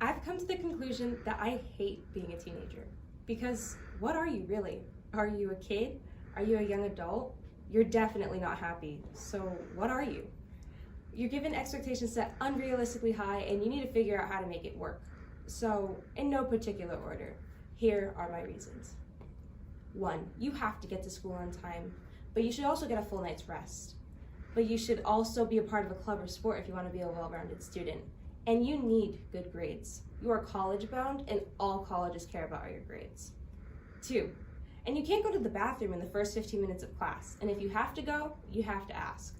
I've come to the conclusion that I hate being a teenager. Because what are you really? Are you a kid? Are you a young adult? You're definitely not happy. So what are you? You're given expectations set unrealistically high and you need to figure out how to make it work. So in no particular order, here are my reasons. 1, you have to get to school on time, but you should also get a full night's rest. But you should also be a part of a club or sport if you want to be a well-rounded student. And you need good grades. You are college bound and all colleges care about are your grades. 2, and you can't go to the bathroom in the first 15 minutes of class. And if you have to go, you have to ask.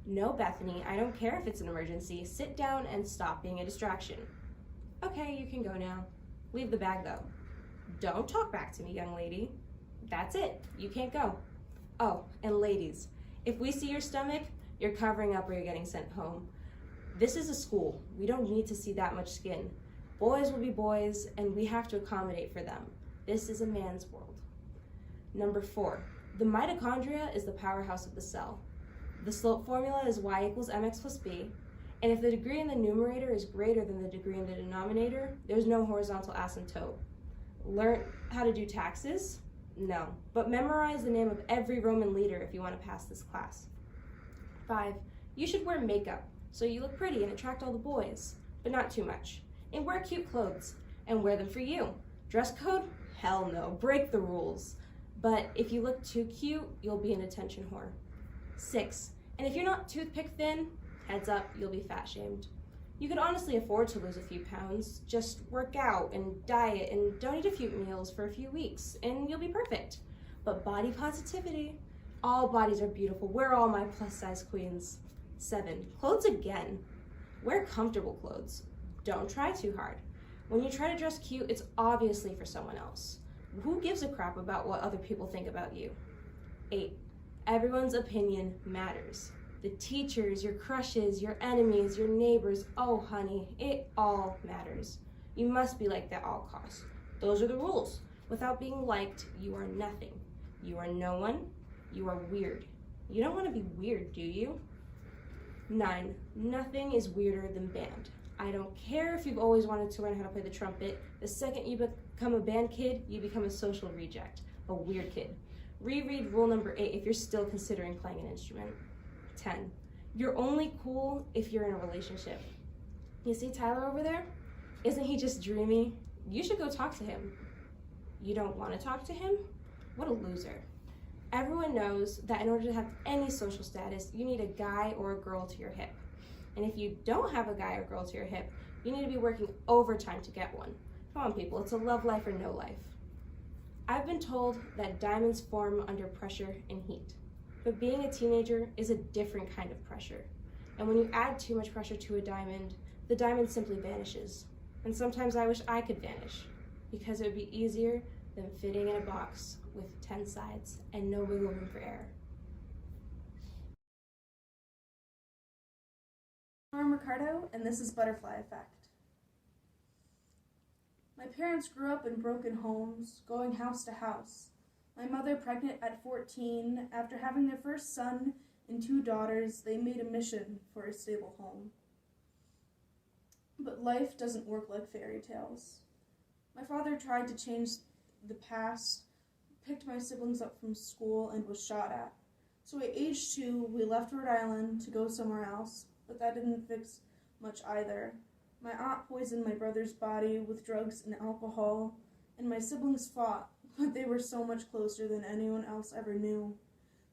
No, Bethany, I don't care if it's an emergency. Sit down and stop being a distraction. Okay, you can go now. Leave the bag though. Don't talk back to me, young lady. That's it, you can't go. Oh, and ladies, if we see your stomach, you're covering up or you're getting sent home. This is a school. We don't need to see that much skin. Boys will be boys, and we have to accommodate for them. This is a man's world. Number 4, the mitochondria is the powerhouse of the cell. The slope formula is y equals mx plus b, and if the degree in the numerator is greater than the degree in the denominator, there's no horizontal asymptote. Learn how to do taxes? No, but memorize the name of every Roman leader if you want to pass this class. 5, you should wear makeup so you look pretty and attract all the boys, but not too much. And wear cute clothes, and wear them for you. Dress code? Hell no, break the rules. But if you look too cute, you'll be an attention whore. 6, and if you're not toothpick thin, heads up, you'll be fat shamed. You could honestly afford to lose a few pounds. Just work out and diet and don't eat a few meals for a few weeks and you'll be perfect. But body positivity, all bodies are beautiful. We're all my plus size queens. 7, clothes again. Wear comfortable clothes. Don't try too hard. When you try to dress cute, it's obviously for someone else. Who gives a crap about what other people think about you? 8, everyone's opinion matters. The teachers, your crushes, your enemies, your neighbors, oh honey, it all matters. You must be liked at all costs. Those are the rules. Without being liked, you are nothing. You are no one, you are weird. You don't want to be weird, do you? 9, nothing is weirder than band. I don't care if you've always wanted to learn how to play the trumpet. The second you become a band kid, you become a social reject, a weird kid. Reread rule number 8 if you're still considering playing an instrument. 10, you're only cool if you're in a relationship. You see Tyler over there? Isn't he just dreamy? You should go talk to him. You don't want to talk to him? What a loser. Everyone knows that in order to have any social status, you need a guy or a girl to your hip. And if you don't have a guy or girl to your hip, you need to be working overtime to get one. Come on, people, it's a love life or no life. I've been told that diamonds form under pressure and heat. But being a teenager is a different kind of pressure. And when you add too much pressure to a diamond, the diamond simply vanishes. And sometimes I wish I could vanish, because it would be easier than fitting in a box with 10 sides and no wiggle room for air. I'm Ricardo, and this is Butterfly Effect. My parents grew up in broken homes, going house to house. My mother pregnant at 14, after having their first son and 2 daughters, they made a mission for a stable home. But life doesn't work like fairy tales. My father tried to change the past, picked my siblings up from school, and was shot at. So at age 2, we left Rhode Island to go somewhere else, but that didn't fix much either. My aunt poisoned my brother's body with drugs and alcohol, and my siblings fought, but they were so much closer than anyone else ever knew.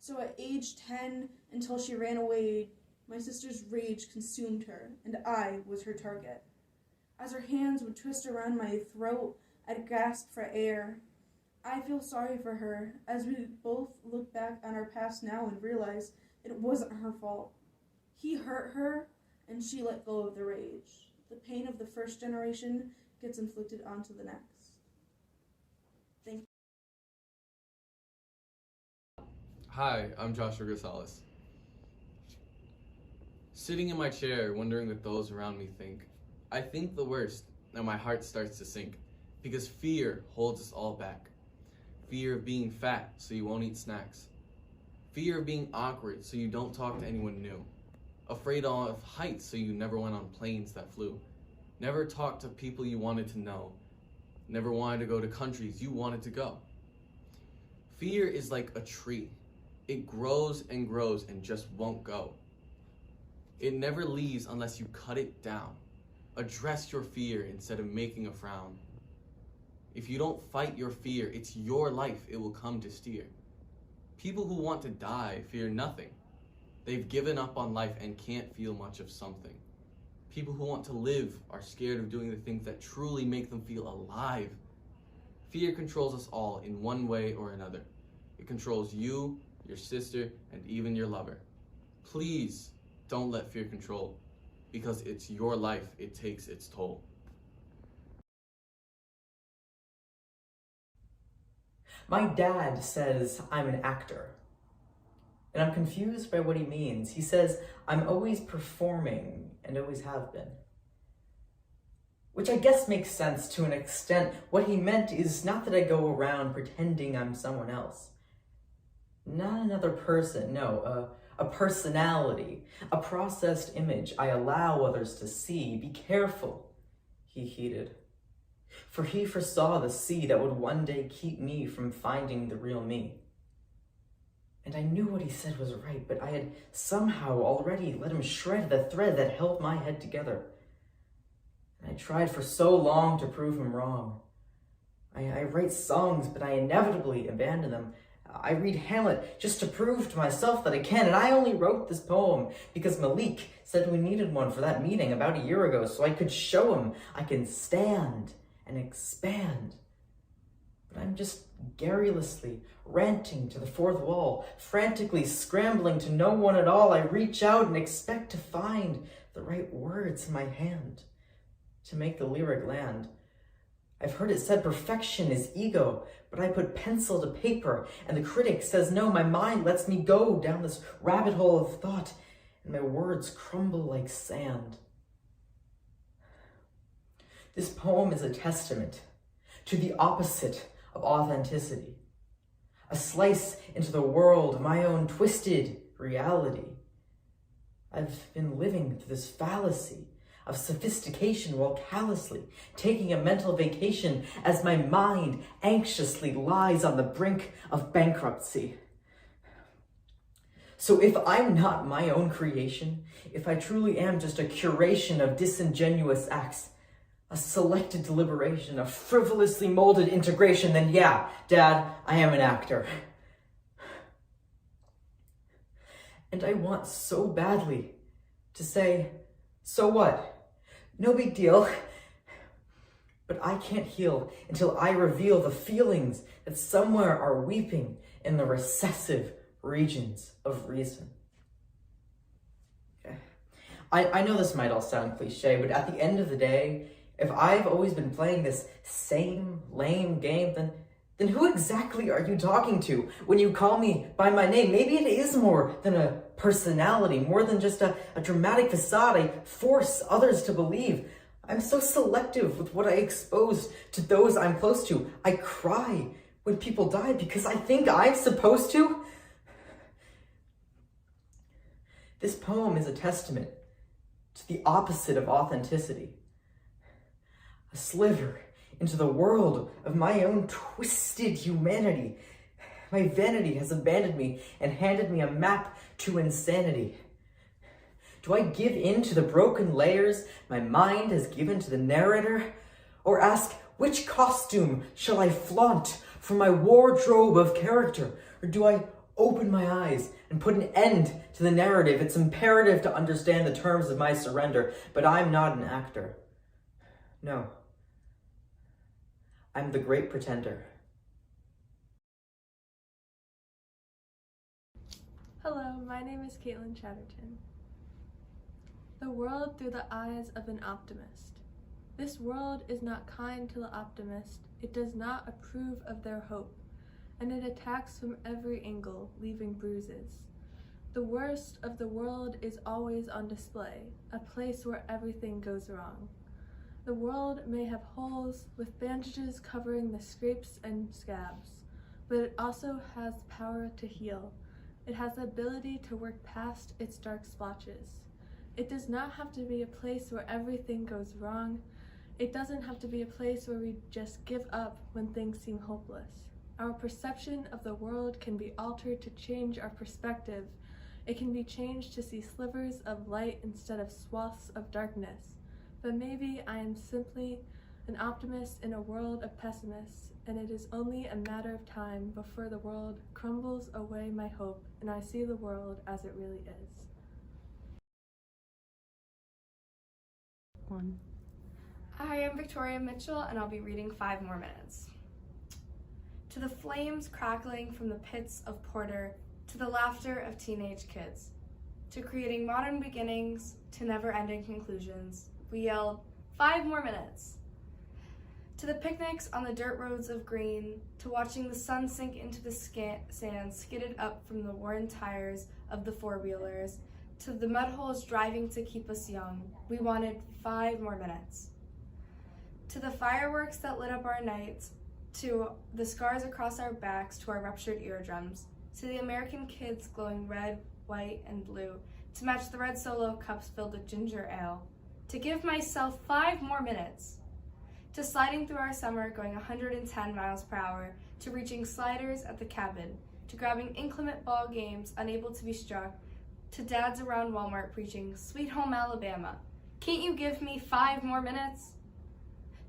So at age 10, until she ran away, my sister's rage consumed her, and I was her target. As her hands would twist around my throat, I'd gasp for air. I feel sorry for her, as we both look back on our past now and realize it wasn't her fault. He hurt her, and she let go of the rage. The pain of the first generation gets inflicted onto the next. Thank you. Hi, I'm Joshua Gonzalez. Sitting in my chair, wondering what those around me think. I think the worst, and my heart starts to sink, because fear holds us all back. Fear of being fat, so you won't eat snacks. Fear of being awkward, so you don't talk to anyone new. Afraid of heights, so you never went on planes that flew. Never talked to people you wanted to know. Never wanted to go to countries you wanted to go. Fear is like a tree. It grows and grows and just won't go. It never leaves unless you cut it down. Address your fear instead of making a frown. If you don't fight your fear, it's your life it will come to steer. People who want to die fear nothing. They've given up on life and can't feel much of something. People who want to live are scared of doing the things that truly make them feel alive. Fear controls us all in one way or another. It controls you, your sister, and even your lover. Please don't let fear control, because it's your life it takes its toll. My dad says I'm an actor, and I'm confused by what he means. He says I'm always performing and always have been. Which I guess makes sense to an extent. What he meant is not that I go around pretending I'm someone else. Not another person, no, a personality, a processed image I allow others to see. Be careful, he heeded. For he foresaw the sea that would one day keep me from finding the real me. And I knew what he said was right, but I had somehow already let him shred the thread that held my head together. And I tried for so long to prove him wrong. I write songs, but I inevitably abandon them. I read Hamlet just to prove to myself that I can, and I only wrote this poem because Malik said we needed one for that meeting about a year ago, so I could show him I can stand and expand. But I'm just garrulously ranting to the fourth wall, frantically scrambling to no one at all. I reach out and expect to find the right words in my hand to make the lyric land. I've heard it said perfection is ego, but I put pencil to paper, and the critic says no. My mind lets me go down this rabbit hole of thought, and my words crumble like sand. This poem is a testament to the opposite of authenticity, a slice into the world of my own twisted reality. I've been living through this fallacy of sophistication while callously taking a mental vacation as my mind anxiously lies on the brink of bankruptcy. So if I'm not my own creation, if I truly am just a curation of disingenuous acts, a selected deliberation, a frivolously molded integration, then yeah, Dad, I am an actor. And I want so badly to say, so what? No big deal. But I can't heal until I reveal the feelings that somewhere are weeping in the recessive regions of reason. Okay. I know this might all sound cliche, but at the end of the day, if I've always been playing this same lame game, then who exactly are you talking to when you call me by my name? Maybe it is more than a personality, more than just a dramatic facade I force others to believe. I'm so selective with what I expose to those I'm close to. I cry when people die because I think I'm supposed to. This poem is a testament to the opposite of authenticity. A sliver into the world of my own twisted humanity. My vanity has abandoned me and handed me a map to insanity. Do I give in to the broken layers my mind has given to the narrator? Or ask, which costume shall I flaunt from my wardrobe of character? Or do I open my eyes and put an end to the narrative? It's imperative to understand the terms of my surrender, but I'm not an actor. No. I'm the great pretender. Hello, my name is Caitlin Chatterton. The world through the eyes of an optimist. This world is not kind to the optimist. It does not approve of their hope, and it attacks from every angle, leaving bruises. The worst of the world is always on display, a place where everything goes wrong. The world may have holes with bandages covering the scrapes and scabs, but it also has power to heal. It has the ability to work past its dark splotches. It does not have to be a place where everything goes wrong. It doesn't have to be a place where we just give up when things seem hopeless. Our perception of the world can be altered to change our perspective. It can be changed to see slivers of light instead of swaths of darkness. But maybe I am simply an optimist in a world of pessimists, and it is only a matter of time before the world crumbles away my hope and I see the world as it really is. Hi, I'm Victoria Mitchell, and I'll be reading 5 more minutes. To the flames crackling from the pits of porter, to the laughter of teenage kids, to creating modern beginnings, to never-ending conclusions, we yelled, 5 more minutes. To the picnics on the dirt roads of green, to watching the sun sink into the sand skidded up from the worn tires of the four-wheelers, to the mud holes driving to keep us young, we wanted 5 more minutes. To the fireworks that lit up our nights, to the scars across our backs, to our ruptured eardrums, to the American kids glowing red, white, and blue, to match the red Solo cups filled with ginger ale, to give myself 5 more minutes, to sliding through our summer going 110 miles per hour, to reaching sliders at the cabin, to grabbing inclement ball games unable to be struck, to dads around Walmart preaching, Sweet Home Alabama, can't you give me 5 more minutes?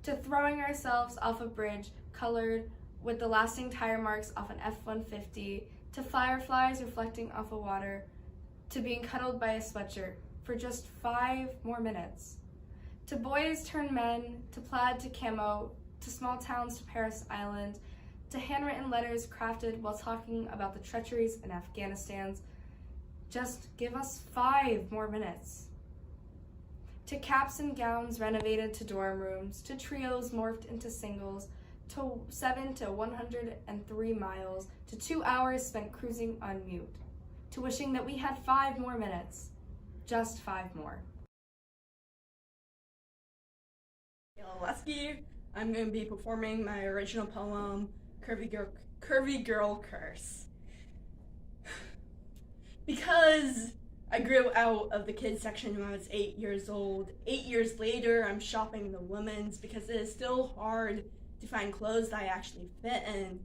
To throwing ourselves off a bridge colored with the lasting tire marks off an F-150, to fireflies reflecting off of water, to being cuddled by a sweatshirt for just 5 more minutes. To boys turn men, to plaid to camo, to small towns to Paris Island, to handwritten letters crafted while talking about the treacheries in Afghanistan's. Just give us 5 more minutes. To caps and gowns renovated to dorm rooms, to trios morphed into singles, to 7 to 103 miles, to 2 hours spent cruising on mute, to wishing that we had 5 more minutes, just 5 more. Lesky. I'm going to be performing my original poem, Curvy Girl Curse. Because I grew out of the kids section when I was 8 years old. 8 years later, I'm shopping the women's because it is still hard to find clothes that I actually fit in.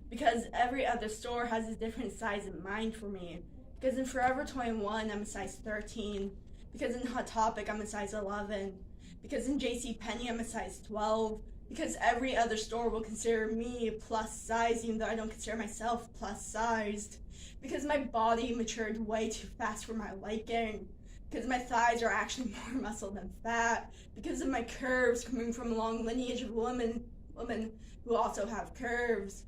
Because every other store has a different size in mind for me. Because in Forever 21, I'm a size 13. Because in Hot Topic, I'm a size 11. Because in JCPenney, I'm a size 12. Because every other store will consider me plus size, even though I don't consider myself plus sized. Because my body matured way too fast for my liking. Because my thighs are actually more muscle than fat. Because of my curves coming from a long lineage of women who also have curves.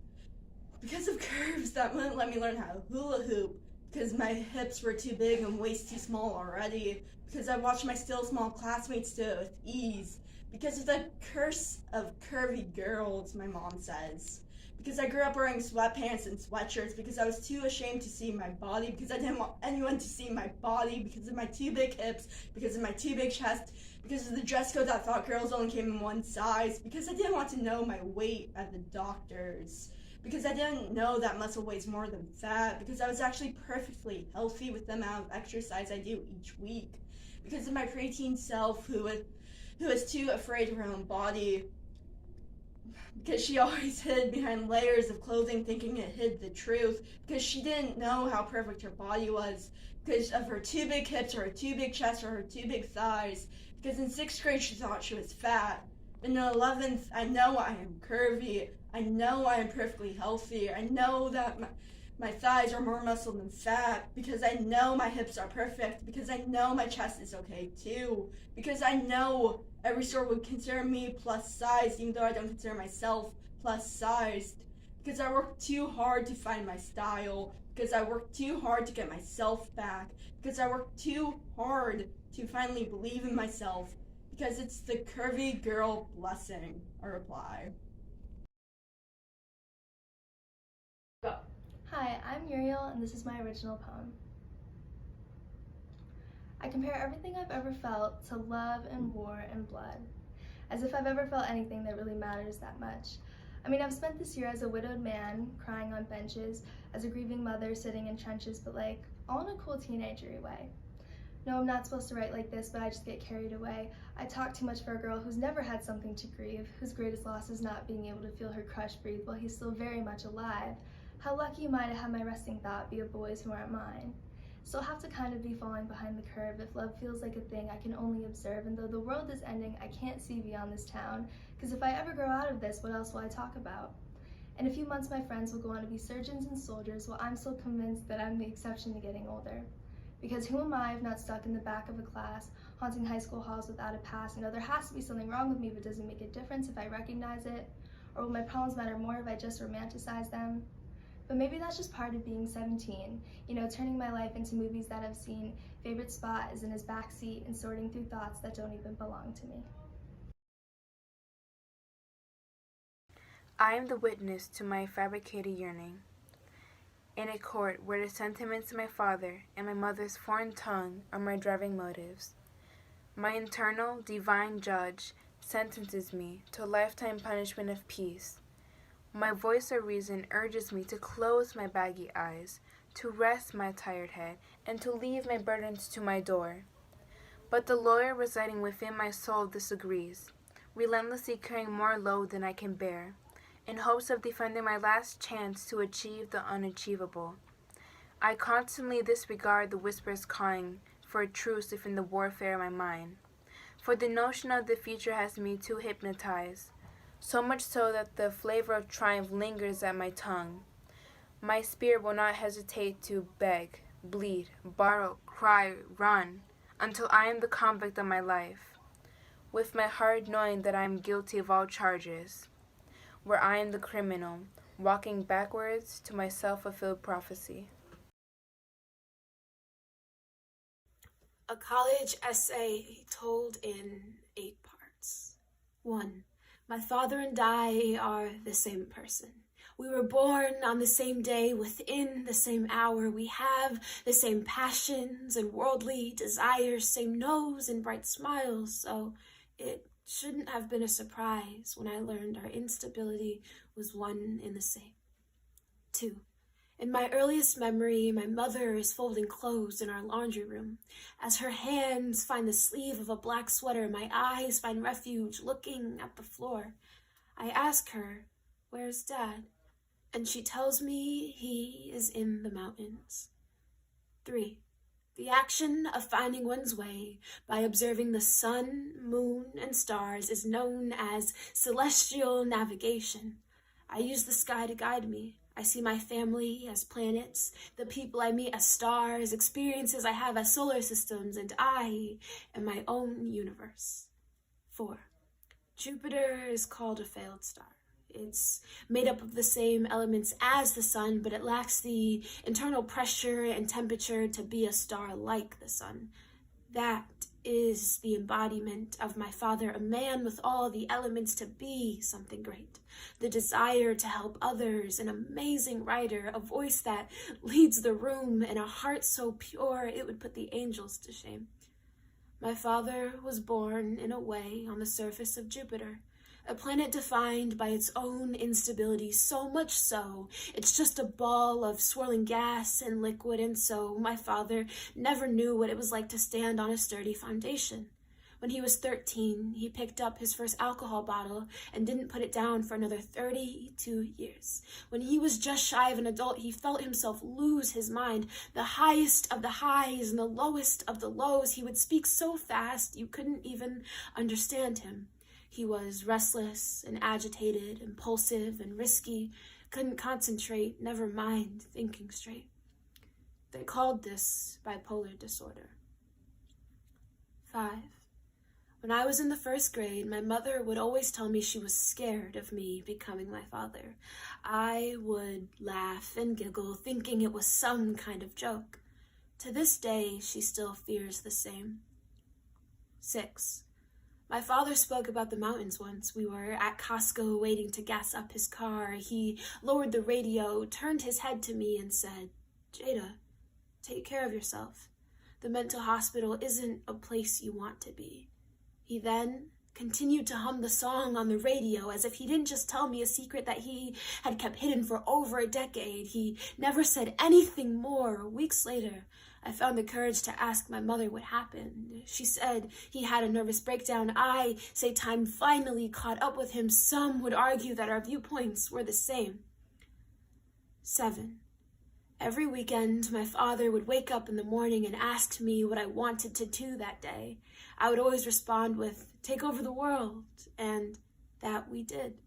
Because of curves that wouldn't let me learn how to hula hoop. Because my hips were too big and waist too small already. Because I watched my still small classmates do it with ease. Because of the curse of curvy girls, my mom says. Because I grew up wearing sweatpants and sweatshirts because I was too ashamed to see my body, because I didn't want anyone to see my body, because of my too big hips, because of my too big chest, because of the dress code that thought girls only came in one size, because I didn't want to know my weight at the doctor's, because I didn't know that muscle weighs more than fat, because I was actually perfectly healthy with the amount of exercise I do each week, because of my preteen self who was too afraid of her own body, because she always hid behind layers of clothing thinking it hid the truth, because she didn't know how perfect her body was, because of her too big hips or her too big chest or her too big thighs, because in 6th grade she thought she was fat. In 11th, I know I am curvy, I know I am perfectly healthy, I know that my thighs are more muscle than fat, because I know my hips are perfect, because I know my chest is okay too, because I know every store would consider me plus size, even though I don't consider myself plus sized, because I worked too hard to find my style, because I worked too hard to get myself back, because I worked too hard to finally believe in myself, because it's the curvy girl blessing, I reply. Go. Hi, I'm Muriel, and this is my original poem. I compare everything I've ever felt to love and war and blood, as if I've ever felt anything that really matters that much. I mean, I've spent this year as a widowed man, crying on benches, as a grieving mother sitting in trenches, but like, all in a cool teenagery way. No, I'm not supposed to write like this, but I just get carried away. I talk too much for a girl who's never had something to grieve, whose greatest loss is not being able to feel her crush breathe while he's still very much alive. How lucky am I to have my resting thought be of boys who aren't mine? Still have to kind of be falling behind the curve if love feels like a thing I can only observe, and though the world is ending, I can't see beyond this town, because if I ever grow out of this, what else will I talk about? In a few months, my friends will go on to be surgeons and soldiers, while I'm still convinced that I'm the exception to getting older. Because who am I if not stuck in the back of a class, haunting high school halls without a pass? You know, there has to be something wrong with me, but does it make a difference if I recognize it? Or will my problems matter more if I just romanticize them? But maybe that's just part of being 17, you know, turning my life into movies that I've seen. Favorite spot is in his backseat and sorting through thoughts that don't even belong to me. I am the witness to my fabricated yearning. In a court where the sentiments of my father and my mother's foreign tongue are my driving motives, my internal divine judge sentences me to a lifetime punishment of peace. My voice of reason urges me to close my baggy eyes, to rest my tired head, and to leave my burdens to my door. But the lawyer residing within my soul disagrees, relentlessly carrying more load than I can bear, in hopes of defending my last chance to achieve the unachievable. I constantly disregard the whispers calling for a truce within the warfare of my mind, for the notion of the future has me too hypnotized, so much so that the flavor of triumph lingers at my tongue. My spirit will not hesitate to beg, bleed, borrow, cry, run, until I am the convict of my life, with my heart knowing that I am guilty of all charges, where I am the criminal, walking backwards to my self-fulfilled prophecy. A college essay told in 8 parts. 1. My father and I are the same person. We were born on the same day, within the same hour. We have the same passions and worldly desires, same nose and bright smiles, so it shouldn't have been a surprise when I learned our instability was one and the same. 2. In my earliest memory, my mother is folding clothes in our laundry room. As her hands find the sleeve of a black sweater, my eyes find refuge looking at the floor. I ask her, "Where's Dad?" And she tells me he is in the mountains. 3. The action of finding one's way by observing the sun, moon, and stars is known as celestial navigation. I use the sky to guide me. I see my family as planets, the people I meet as stars, experiences I have as solar systems, and I am my own universe. 4. Jupiter is called a failed star. It's made up of the same elements as the sun, but it lacks the internal pressure and temperature to be a star like the sun. That is the embodiment of my father, a man with all the elements to be something great. The desire to help others, an amazing writer, a voice that leads the room, and a heart so pure it would put the angels to shame. My father was born in a way on the surface of Jupiter, a planet defined by its own instability, so much so it's just a ball of swirling gas and liquid, and so my father never knew what it was like to stand on a sturdy foundation. When he was 13, he picked up his first alcohol bottle and didn't put it down for another 32 years. When he was just shy of an adult, he felt himself lose his mind. The highest of the highs and the lowest of the lows. He would speak so fast you couldn't even understand him. He was restless and agitated, impulsive and risky, couldn't concentrate, never mind thinking straight. They called this bipolar disorder. 5. When I was in the 1st grade, my mother would always tell me she was scared of me becoming my father. I would laugh and giggle, thinking it was some kind of joke. To this day, she still fears the same. 6. My father spoke about the mountains once. We were at Costco waiting to gas up his car. He lowered the radio, turned his head to me and said, "Jada, take care of yourself. The mental hospital isn't a place you want to be." He then continued to hum the song on the radio as if he didn't just tell me a secret that he had kept hidden for over a decade. He never said anything more. Weeks later, I found the courage to ask my mother what happened. She said he had a nervous breakdown. I say time finally caught up with him. Some would argue that our viewpoints were the same. 7. Every weekend, my father would wake up in the morning and ask me what I wanted to do that day. I would always respond with, "Take over the world," and that we did.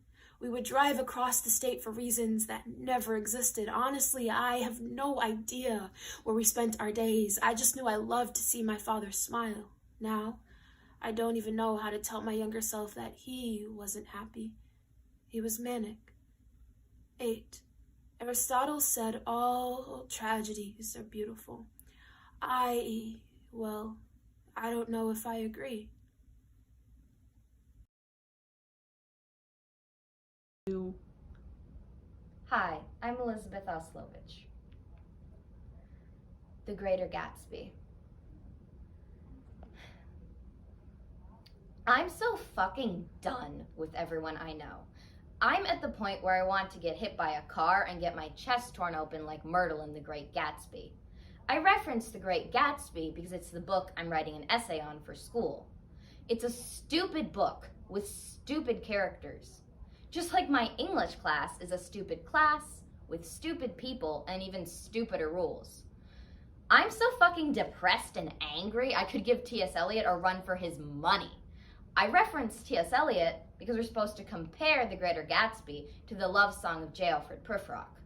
We would drive across the state for reasons that never existed. Honestly, I have no idea where we spent our days. I just knew I loved to see my father smile. Now, I don't even know how to tell my younger self that he wasn't happy. He was manic. 8. Aristotle said all tragedies are beautiful. I don't know if I agree. Hi, I'm Elizabeth Oslovich. The Greater Gatsby. I'm so fucking done with everyone I know. I'm at the point where I want to get hit by a car and get my chest torn open like Myrtle in The Great Gatsby. I reference The Great Gatsby because it's the book I'm writing an essay on for school. It's a stupid book with stupid characters. Just like my English class is a stupid class with stupid people and even stupider rules. I'm so fucking depressed and angry I could give T.S. Eliot a run for his money. I reference T.S. Eliot because we're supposed to compare The Greater Gatsby to the love song of J. Alfred Prufrock.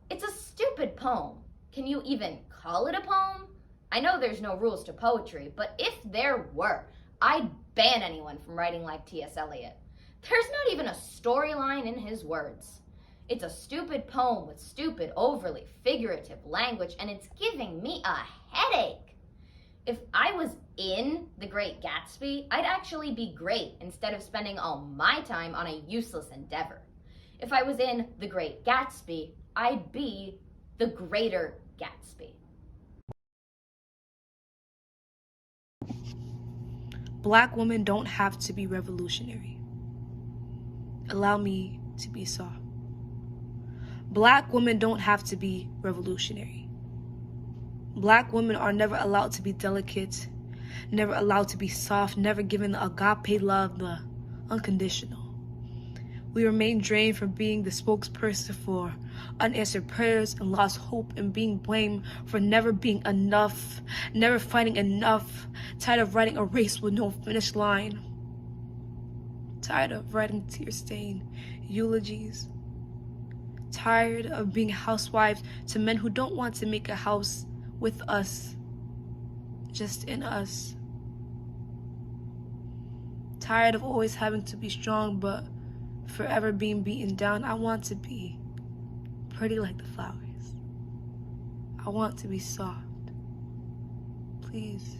It's a stupid poem. Can you even call it a poem? I know there's no rules to poetry, but if there were, I'd ban anyone from writing like T.S. Eliot. There's not even a storyline in his words. It's a stupid poem with stupid, overly figurative language, and it's giving me a headache. If I was in The Great Gatsby, I'd actually be great instead of spending all my time on a useless endeavor. If I was in The Great Gatsby, I'd be the Greater Gatsby. Black women don't have to be revolutionary. Allow me to be soft. Black women don't have to be revolutionary. Black women are never allowed to be delicate, never allowed to be soft, never given the agape love, the unconditional. We remain drained from being the spokesperson for unanswered prayers and lost hope and being blamed for never being enough, never fighting enough, tired of writing a race with no finish line, tired of writing tear-stained eulogies, tired of being housewives to men who don't want to make a house with us, just in us. Tired of always having to be strong, but forever being beaten down. I want to be pretty like the flowers. I want to be soft. Please,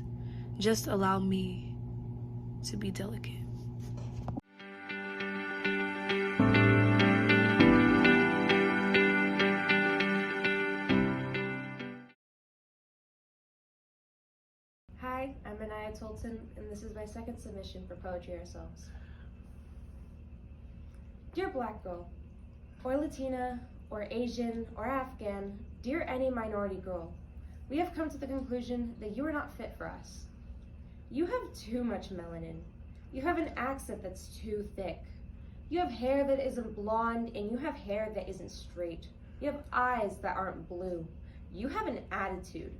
just allow me to be delicate. Hi, I'm Anaya Tolton, and this is my second submission for Poetry Ourselves. Dear Black girl, or Latina, or Asian, or Afghan, dear any minority girl, we have come to the conclusion that you are not fit for us. You have too much melanin. You have an accent that's too thick. You have hair that isn't blonde, and you have hair that isn't straight. You have eyes that aren't blue. You have an attitude.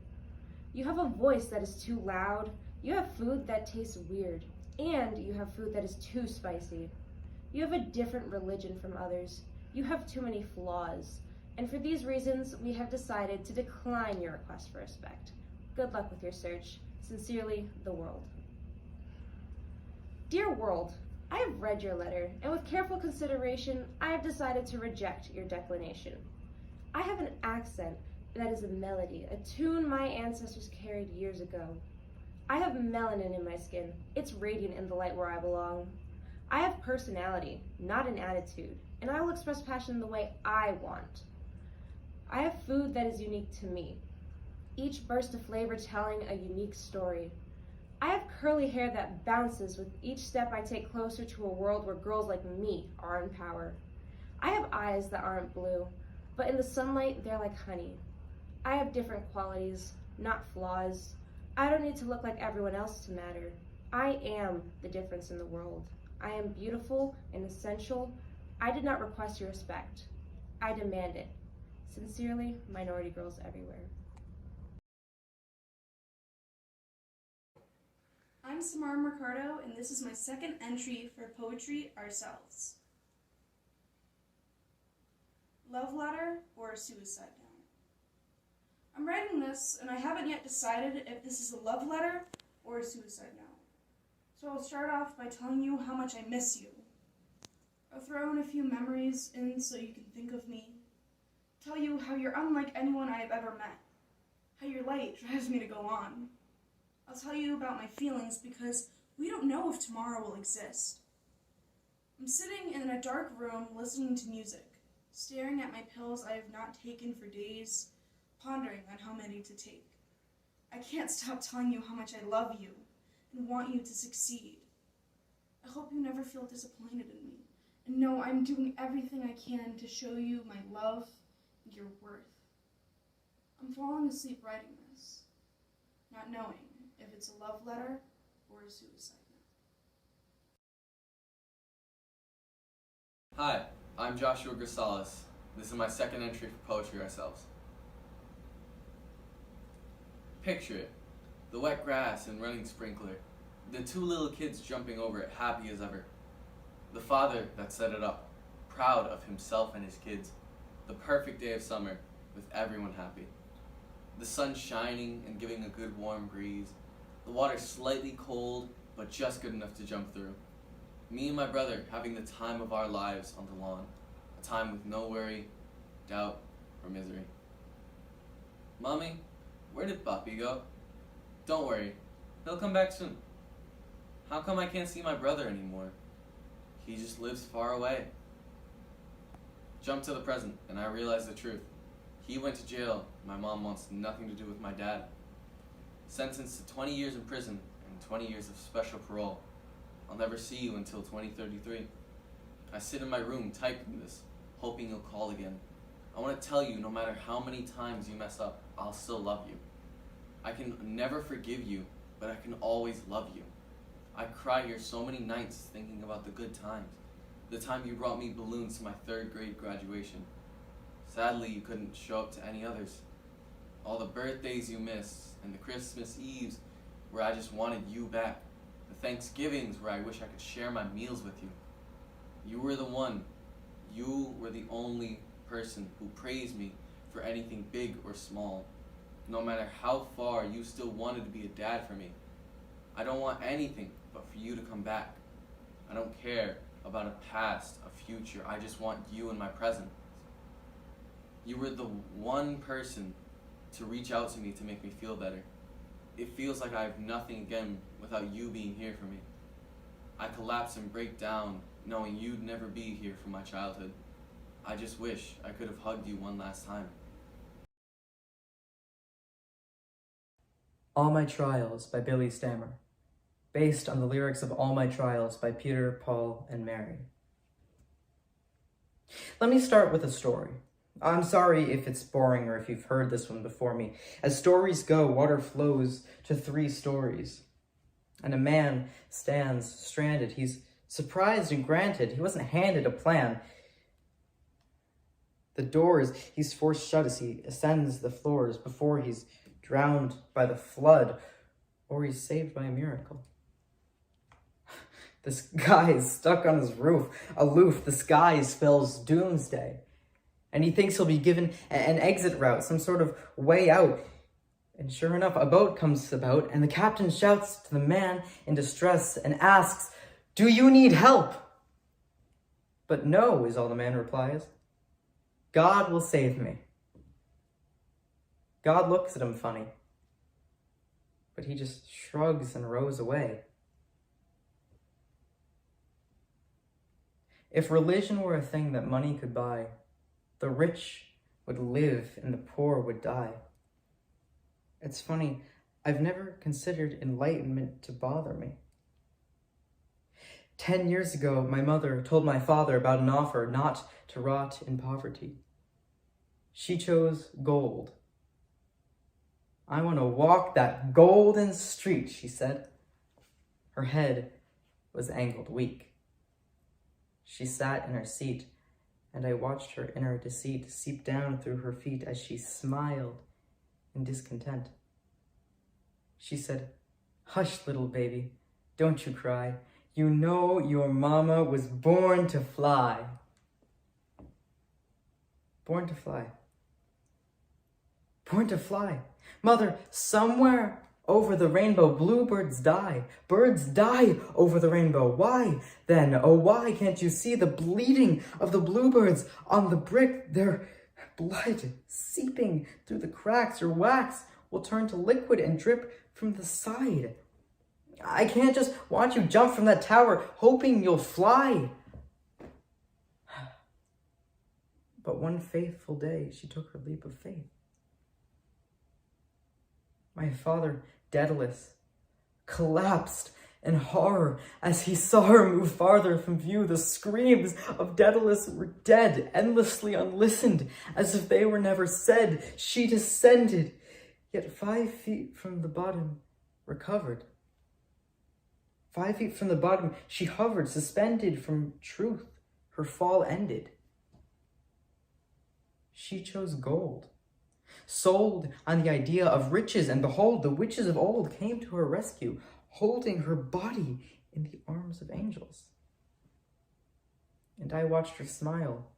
You have a voice that is too loud. You have food that tastes weird. And you have food that is too spicy. You have a different religion from others. You have too many flaws. And for these reasons, we have decided to decline your request for respect. Good luck with your search. Sincerely, the world. Dear world, I have read your letter, and with careful consideration, I have decided to reject your declination. I have an accent that is a melody, a tune my ancestors carried years ago. I have melanin in my skin. It's radiant in the light where I belong. I have personality, not an attitude, and I will express passion the way I want. I have food that is unique to me, each burst of flavor telling a unique story. I have curly hair that bounces with each step I take closer to a world where girls like me are in power. I have eyes that aren't blue, but in the sunlight they're like honey. I have different qualities. not flaws. I don't need to look like everyone else to matter. I am the difference in the world. I am beautiful and essential. I did not request your respect. I demand it. Sincerely, minority girls everywhere. I'm Samara Mercado, and this is my second entry for Poetry Ourselves. Love letter or a suicide note? I'm writing this, and I haven't yet decided if this is a love letter or a suicide note. So I'll start off by telling you how much I miss you. I'll throw in a few memories in so you can think of me. Tell you how you're unlike anyone I have ever met. How your light drives me to go on. I'll tell you about my feelings because we don't know if tomorrow will exist. I'm sitting in a dark room listening to music, staring at my pills I have not taken for days, pondering on how many to take. I can't stop telling you how much I love you and want you to succeed. I hope you never feel disappointed in me, and know I'm doing everything I can to show you my love and your worth. I'm falling asleep writing this, not knowing if it's a love letter or a suicide note. Hi, I'm Joshua Grisales. This is my second entry for Poetry Ourselves. Picture it, the wet grass and running sprinkler, the two little kids jumping over it happy as ever. The father that set it up, proud of himself and his kids. The perfect day of summer with everyone happy. The sun shining and giving a good warm breeze. The water slightly cold, but just good enough to jump through. Me and my brother having the time of our lives on the lawn. A time with no worry, doubt, or misery. Mommy, where did Papi go? Don't worry, he'll come back soon. How come I can't see my brother anymore? He just lives far away. Jump to the present, and I realize the truth. He went to jail. My mom wants nothing to do with my dad. Sentenced to 20 years in prison and 20 years of special parole. I'll never see you until 2033. I sit in my room typing this, hoping you'll call again. I want to tell you, no matter how many times you mess up, I'll still love you. I can never forgive you, but I can always love you. I cry here so many nights thinking about the good times. The time you brought me balloons to my 3rd grade graduation. Sadly, you couldn't show up to any others. All the birthdays you missed, and the Christmas Eves where I just wanted you back. The Thanksgivings where I wish I could share my meals with you. You were the one. You were the only person who praised me for anything big or small. No matter how far, you still wanted to be a dad for me. I don't want anything but for you to come back. I don't care about a past, a future. I just want you in my present. You were the one person to reach out to me to make me feel better. It feels like I have nothing again without you being here for me. I collapse and break down knowing you'd never be here for my childhood. I just wish I could have hugged you one last time. All My Trials by Billy Stammer, based on the lyrics of All My Trials by Peter, Paul, and Mary. Let me start with a story. I'm sorry if it's boring or if you've heard this one before me. As stories go, water flows to 3 stories. And a man stands stranded. He's surprised and granted. He wasn't handed a plan. The doors he's forced shut as he ascends the floors before he's drowned by the flood or he's saved by a miracle. This guy is stuck on his roof, aloof. The sky spells doomsday. And he thinks he'll be given an exit route, some sort of way out. And sure enough, a boat comes about, and the captain shouts to the man in distress and asks, "Do you need help?" But no, is all the man replies. God will save me. God looks at him funny, but he just shrugs and rows away. If religion were a thing that money could buy, the rich would live and the poor would die. It's funny, I've never considered enlightenment to bother me. 10 years ago, my mother told my father about an offer not to rot in poverty. She chose gold. I want to walk that golden street, she said. Her head was angled weak. She sat in her seat, and I watched her inner deceit seep down through her feet as she smiled in discontent. She said, "Hush, little baby, don't you cry. You know your mama was born to fly." Born to fly. Born to fly. Mother, somewhere over the rainbow, bluebirds die. Birds die over the rainbow. Why then? Oh, why can't you see the bleeding of the bluebirds on the brick? Their blood seeping through the cracks. Your wax will turn to liquid and drip from the side. I can't just watch you jump from that tower, hoping you'll fly. But one faithful day, she took her leap of faith. My father, Daedalus, collapsed in horror as he saw her move farther from view. The screams of Daedalus were dead, endlessly unlistened, as if they were never said. She descended, yet 5 feet from the bottom, recovered. 5 feet from the bottom, she hovered, suspended from truth. Her fall ended. She chose gold, sold on the idea of riches, and behold, the witches of old came to her rescue, holding her body in the arms of angels. And I watched her smile,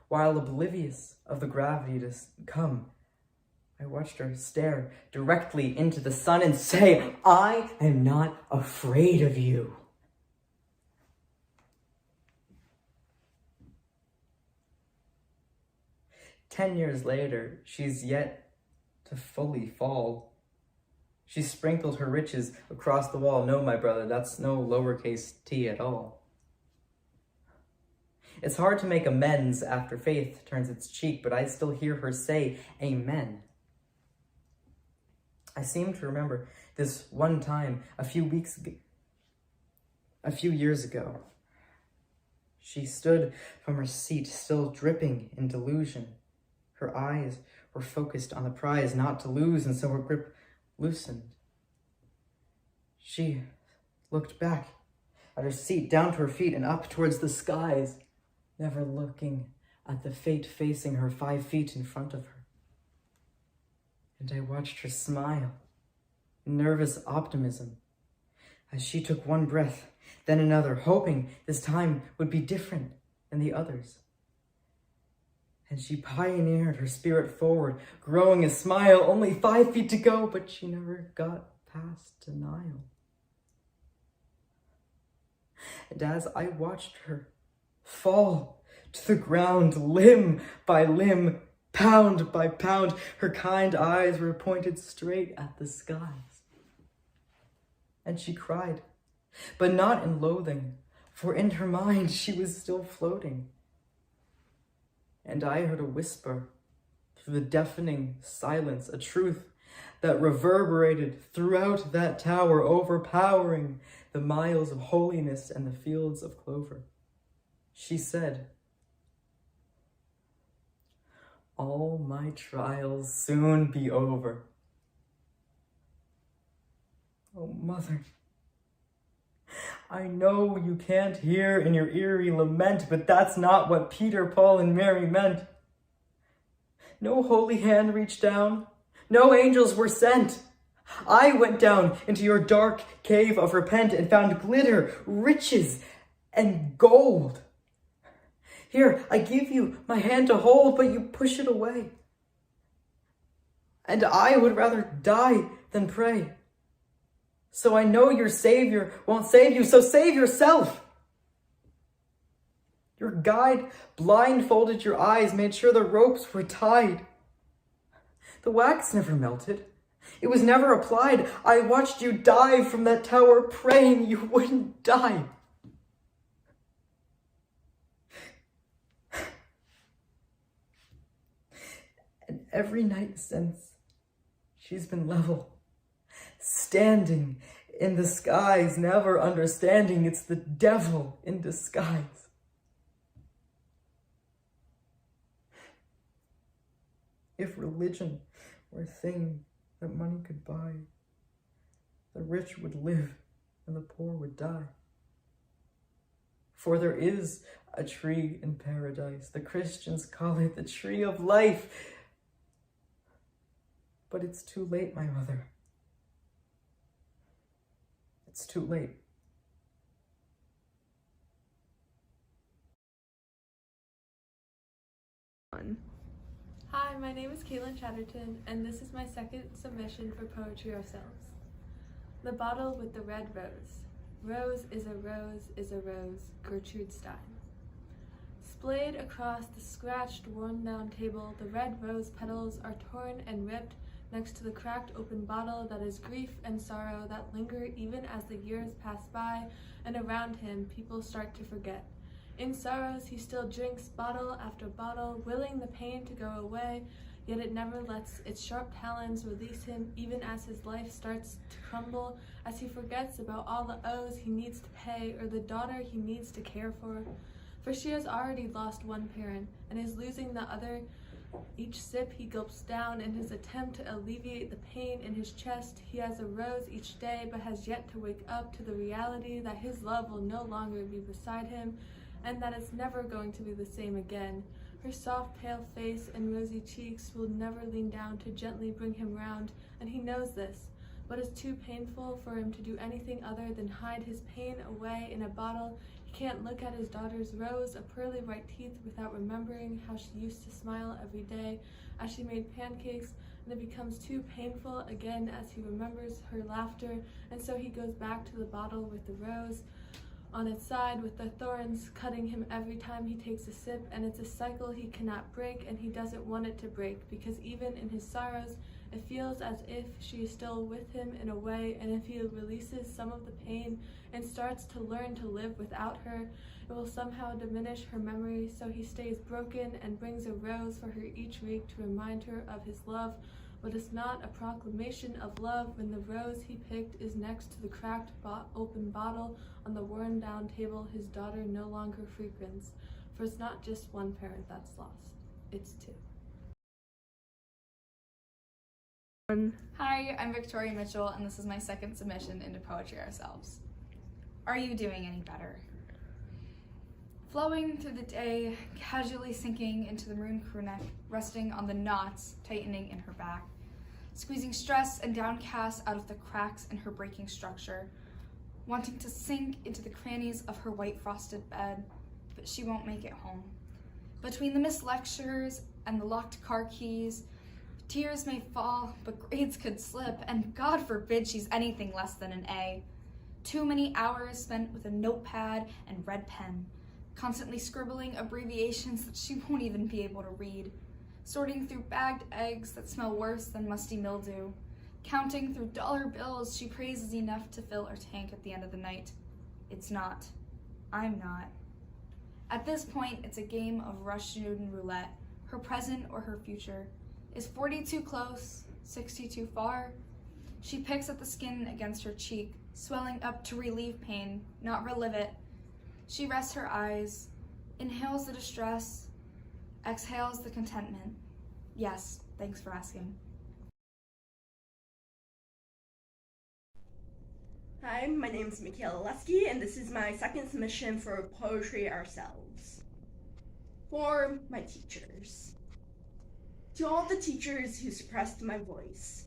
while oblivious of the gravity to come. I watched her stare directly into the sun and say, "I am not afraid of you." "10 years later, she's yet to fully fall. She sprinkled her riches across the wall. No, my brother, that's no lowercase t at all. It's hard to make amends after faith turns its cheek, but I still hear her say, amen. I seem to remember this one time a few years ago. She stood from her seat, still dripping in delusion. Her eyes were focused on the prize not to lose, and so her grip loosened. She looked back at her seat, down to her feet, and up towards the skies, never looking at the fate facing her 5 feet in front of her. And I watched her smile, nervous optimism, as she took one breath, then another, hoping this time would be different than the others. And she pioneered her spirit forward, growing a smile, only 5 feet to go, but she never got past denial. And as I watched her fall to the ground, limb by limb, pound by pound, her kind eyes were pointed straight at the skies. And she cried, but not in loathing, for in her mind she was still floating. And I heard a whisper through the deafening silence, a truth that reverberated throughout that tower, overpowering the miles of holiness and the fields of clover. She said, all my trials soon be over. Oh, Mother, I know you can't hear in your eerie lament, but that's not what Peter, Paul, and Mary meant. No holy hand reached down. No angels were sent. I went down into your dark cave of repent and found glitter, riches, and gold. Here, I give you my hand to hold, but you push it away. And I would rather die than pray. So I know your Savior won't save you, so save yourself. Your guide blindfolded your eyes, made sure the ropes were tied. The wax never melted. It was never applied. I watched you dive from that tower, praying you wouldn't die. And every night since, she's been level, standing in the skies, never understanding it's the devil in disguise. If religion were a thing that money could buy. The rich would live and the poor would die. For there is a tree in paradise. The Christians call it the tree of life. But it's too late, my mother. It's too late. Hi, my name is Caitlin Chatterton, and this is my second submission for Poetry Ourselves. The Bottle with the Red Rose. Rose is a rose is a rose, Gertrude Stein. Splayed across the scratched, worn-down table, the red rose petals are torn and ripped next to the cracked open bottle that is grief and sorrow that linger even as the years pass by, and around him people start to forget. In sorrows he still drinks bottle after bottle, willing the pain to go away, yet it never lets its sharp talons release him even as his life starts to crumble, as he forgets about all the O's he needs to pay or the daughter he needs to care for. For she has already lost one parent and is losing the other. Each sip he gulps down in his attempt to alleviate the pain in his chest. He has a rose each day but has yet to wake up to the reality that his love will no longer be beside him, and that it's never going to be the same again. Her soft, pale face and rosy cheeks will never lean down to gently bring him round, and he knows this, but it's too painful for him to do anything other than hide his pain away in a bottle. He can't look at his daughter's rows of pearly white teeth without remembering how she used to smile every day as she made pancakes, and it becomes too painful again as he remembers her laughter, and so he goes back to the bottle with the rose on its side with the thorns cutting him every time he takes a sip, and it's a cycle he cannot break, and he doesn't want it to break, because even in his sorrows it feels as if she is still with him in a way, and if he releases some of the pain and starts to learn to live without her, it will somehow diminish her memory, so he stays broken and brings a rose for her each week to remind her of his love. But it's not a proclamation of love when the rose he picked is next to the cracked open bottle on the worn down table his daughter no longer frequents. For it's not just one parent that's lost, it's two. Hi, I'm Victoria Mitchell, and this is my second submission into Poetry Ourselves. Are you doing any better? Flowing through the day, casually sinking into the maroon crew neck, resting on the knots tightening in her back, squeezing stress and downcast out of the cracks in her breaking structure, wanting to sink into the crannies of her white frosted bed, but she won't make it home. Between the missed lectures and the locked car keys, tears may fall, but grades could slip, and God forbid she's anything less than an A. Too many hours spent with a notepad and red pen, constantly scribbling abbreviations that she won't even be able to read, sorting through bagged eggs that smell worse than musty mildew, counting through dollar bills she praises enough to fill her tank at the end of the night. It's not. I'm not. At this point, it's a game of Russian roulette, her present or her future. Is 40 too close, 60 too far? She picks at the skin against her cheek, swelling up to relieve pain, not relive it. She rests her eyes, inhales the distress, exhales the contentment. Yes, thanks for asking. Hi, my name is Michaela Lesky, and this is my second submission for Poetry Ourselves. For my teachers. To all the teachers who suppressed my voice.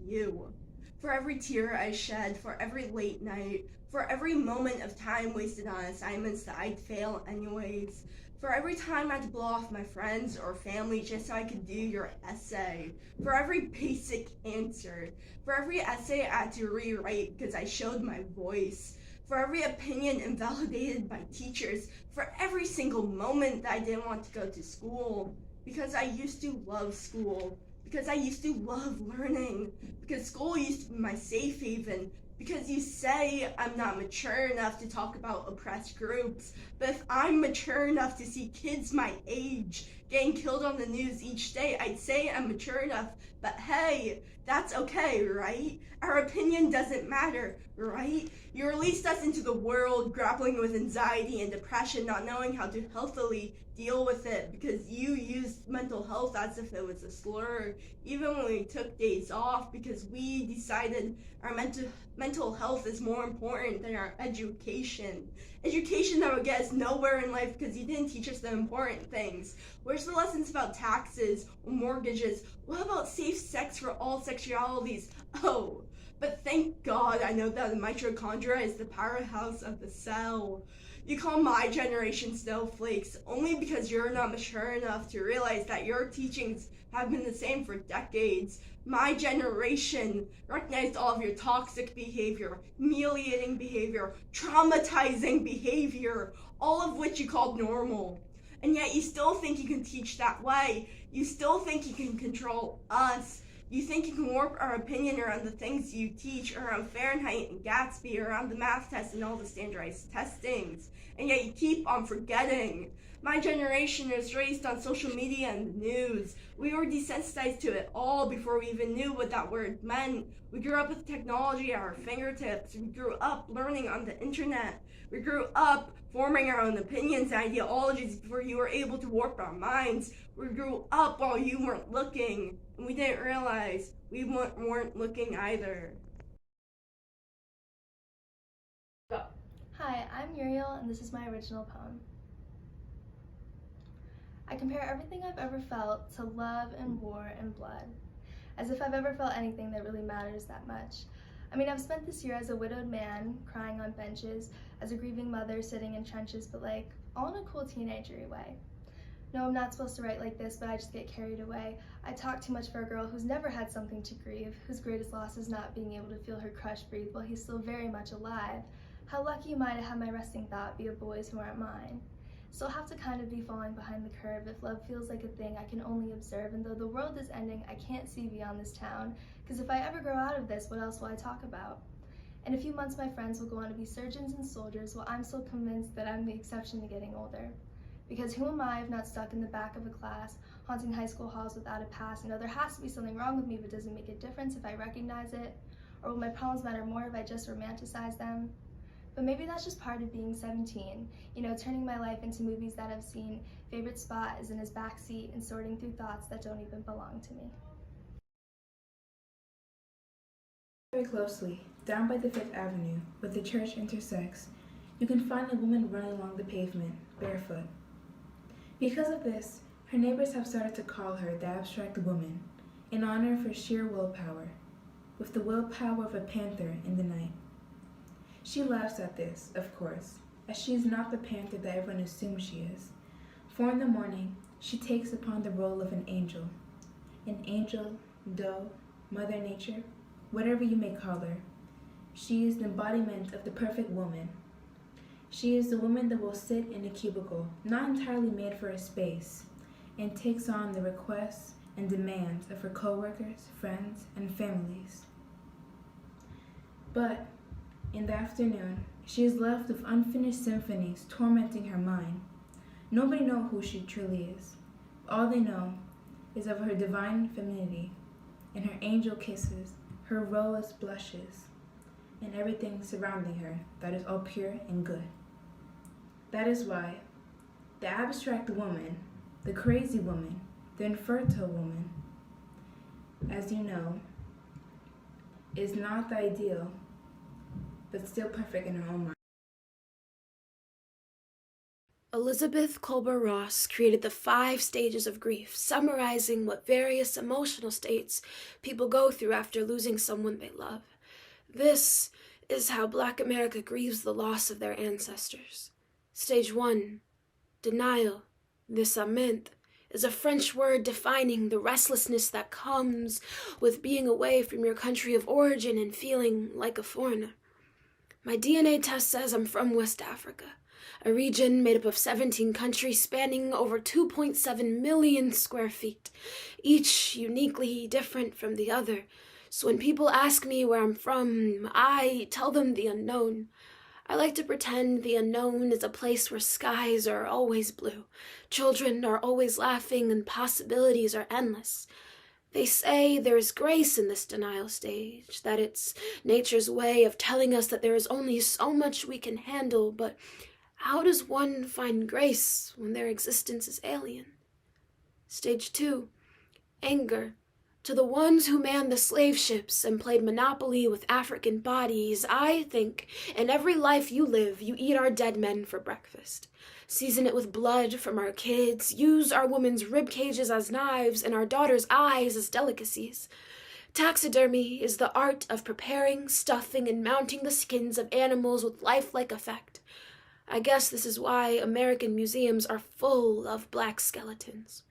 You. For every tear I shed, for every late night, for every moment of time wasted on assignments that I'd fail anyways, for every time I had to blow off my friends or family just so I could do your essay, for every basic answer, for every essay I had to rewrite because I showed my voice, for every opinion invalidated by teachers, for every single moment that I didn't want to go to school, because I used to love school, because I used to love learning, because school used to be my safe haven, because you say I'm not mature enough to talk about oppressed groups, but if I'm mature enough to see kids my age getting killed on the news each day, I'd say I'm mature enough, but hey, that's okay, right? Our opinion doesn't matter, right? You released us into the world grappling with anxiety and depression, not knowing how to healthily deal with it because you used mental health as if it was a slur, even when we took days off because we decided our mental health is more important than our education. Education that would get us nowhere in life because you didn't teach us the important things. Where's the lessons about taxes or mortgages? What about safe sex for all sexualities? Oh, but thank God I know that the mitochondria is the powerhouse of the cell. You call my generation snowflakes only because you're not mature enough to realize that your teachings have been the same for decades. My generation recognized all of your toxic behavior, humiliating behavior, traumatizing behavior, all of which you called normal. And yet you still think you can teach that way. You still think you can control us. You think you can warp our opinion around the things you teach, around Fahrenheit and Gatsby, around the math tests and all the standardized testings. And yet you keep on forgetting. My generation is raised on social media and the news. We were desensitized to it all before we even knew what that word meant. We grew up with technology at our fingertips. We grew up learning on the internet. We grew up forming our own opinions and ideologies before you were able to warp our minds. We grew up while you weren't looking, and we didn't realize we weren't looking either. Hi, I'm Muriel, and this is my original poem. I compare everything I've ever felt to love and war and blood, as if I've ever felt anything that really matters that much. I mean, I've spent this year as a widowed man, crying on benches, as a grieving mother sitting in trenches, but like, all in a cool teenagery way. No, I'm not supposed to write like this, but I just get carried away. I talk too much for a girl who's never had something to grieve, whose greatest loss is not being able to feel her crush breathe while he's still very much alive. How lucky am I to have my resting thought be of boys who aren't mine? Still have to kind of be falling behind the curve if love feels like a thing I can only observe, and though the world is ending, I can't see beyond this town, because if I ever grow out of this, what else will I talk about? In a few months, my friends will go on to be surgeons and soldiers, while I'm still convinced that I'm the exception to getting older. Because who am I if not stuck in the back of a class, haunting high school halls without a pass? You know, there has to be something wrong with me, but does it make a difference if I recognize it? Or will my problems matter more if I just romanticize them? But maybe that's just part of being 17, you know, turning my life into movies that I've seen. Favorite spot is in his backseat and sorting through thoughts that don't even belong to me. Very closely, down by the 5th Avenue, where the church intersects, you can find a woman running along the pavement, barefoot. Because of this, her neighbors have started to call her the abstract woman, in honor of her sheer willpower, with the willpower of a panther in the night. She laughs at this, of course, as she is not the panther that everyone assumes she is. For in the morning, she takes upon the role of an angel, doe, Mother Nature, whatever you may call her. She is the embodiment of the perfect woman. She is the woman that will sit in a cubicle, not entirely made for a space, and takes on the requests and demands of her coworkers, friends, and families. But in the afternoon, she is left with unfinished symphonies tormenting her mind. Nobody knows who she truly is. All they know is of her divine femininity, and her angel kisses, her rose blushes, and everything surrounding her that is all pure and good. That is why the abstract woman, the crazy woman, the infertile woman, as you know, is not the ideal, but still perfect in her own mind. Elizabeth Kolber-Ross created the 5 stages of grief, summarizing what various emotional states people go through after losing someone they love. This is how Black America grieves the loss of their ancestors. Stage 1, denial. Désament is a French word defining the restlessness that comes with being away from your country of origin and feeling like a foreigner. My DNA test says I'm from West Africa, a region made up of 17 countries spanning over 2.7 million square feet, each uniquely different from the other. So when people ask me where I'm from, I tell them the unknown. I like to pretend the unknown is a place where skies are always blue, children are always laughing, and possibilities are endless. They say there is grace in this denial stage, that it's nature's way of telling us that there is only so much we can handle, but How does one find grace when their existence is alien? Stage 2, anger. To the ones who manned the slave ships and played Monopoly with African bodies, I think, in every life you live, you eat our dead men for breakfast. Season it with blood from our kids, use our women's rib cages as knives and our daughters' eyes as delicacies. Taxidermy is the art of preparing, stuffing, and mounting the skins of animals with lifelike effect. I guess this is why American museums are full of black skeletons.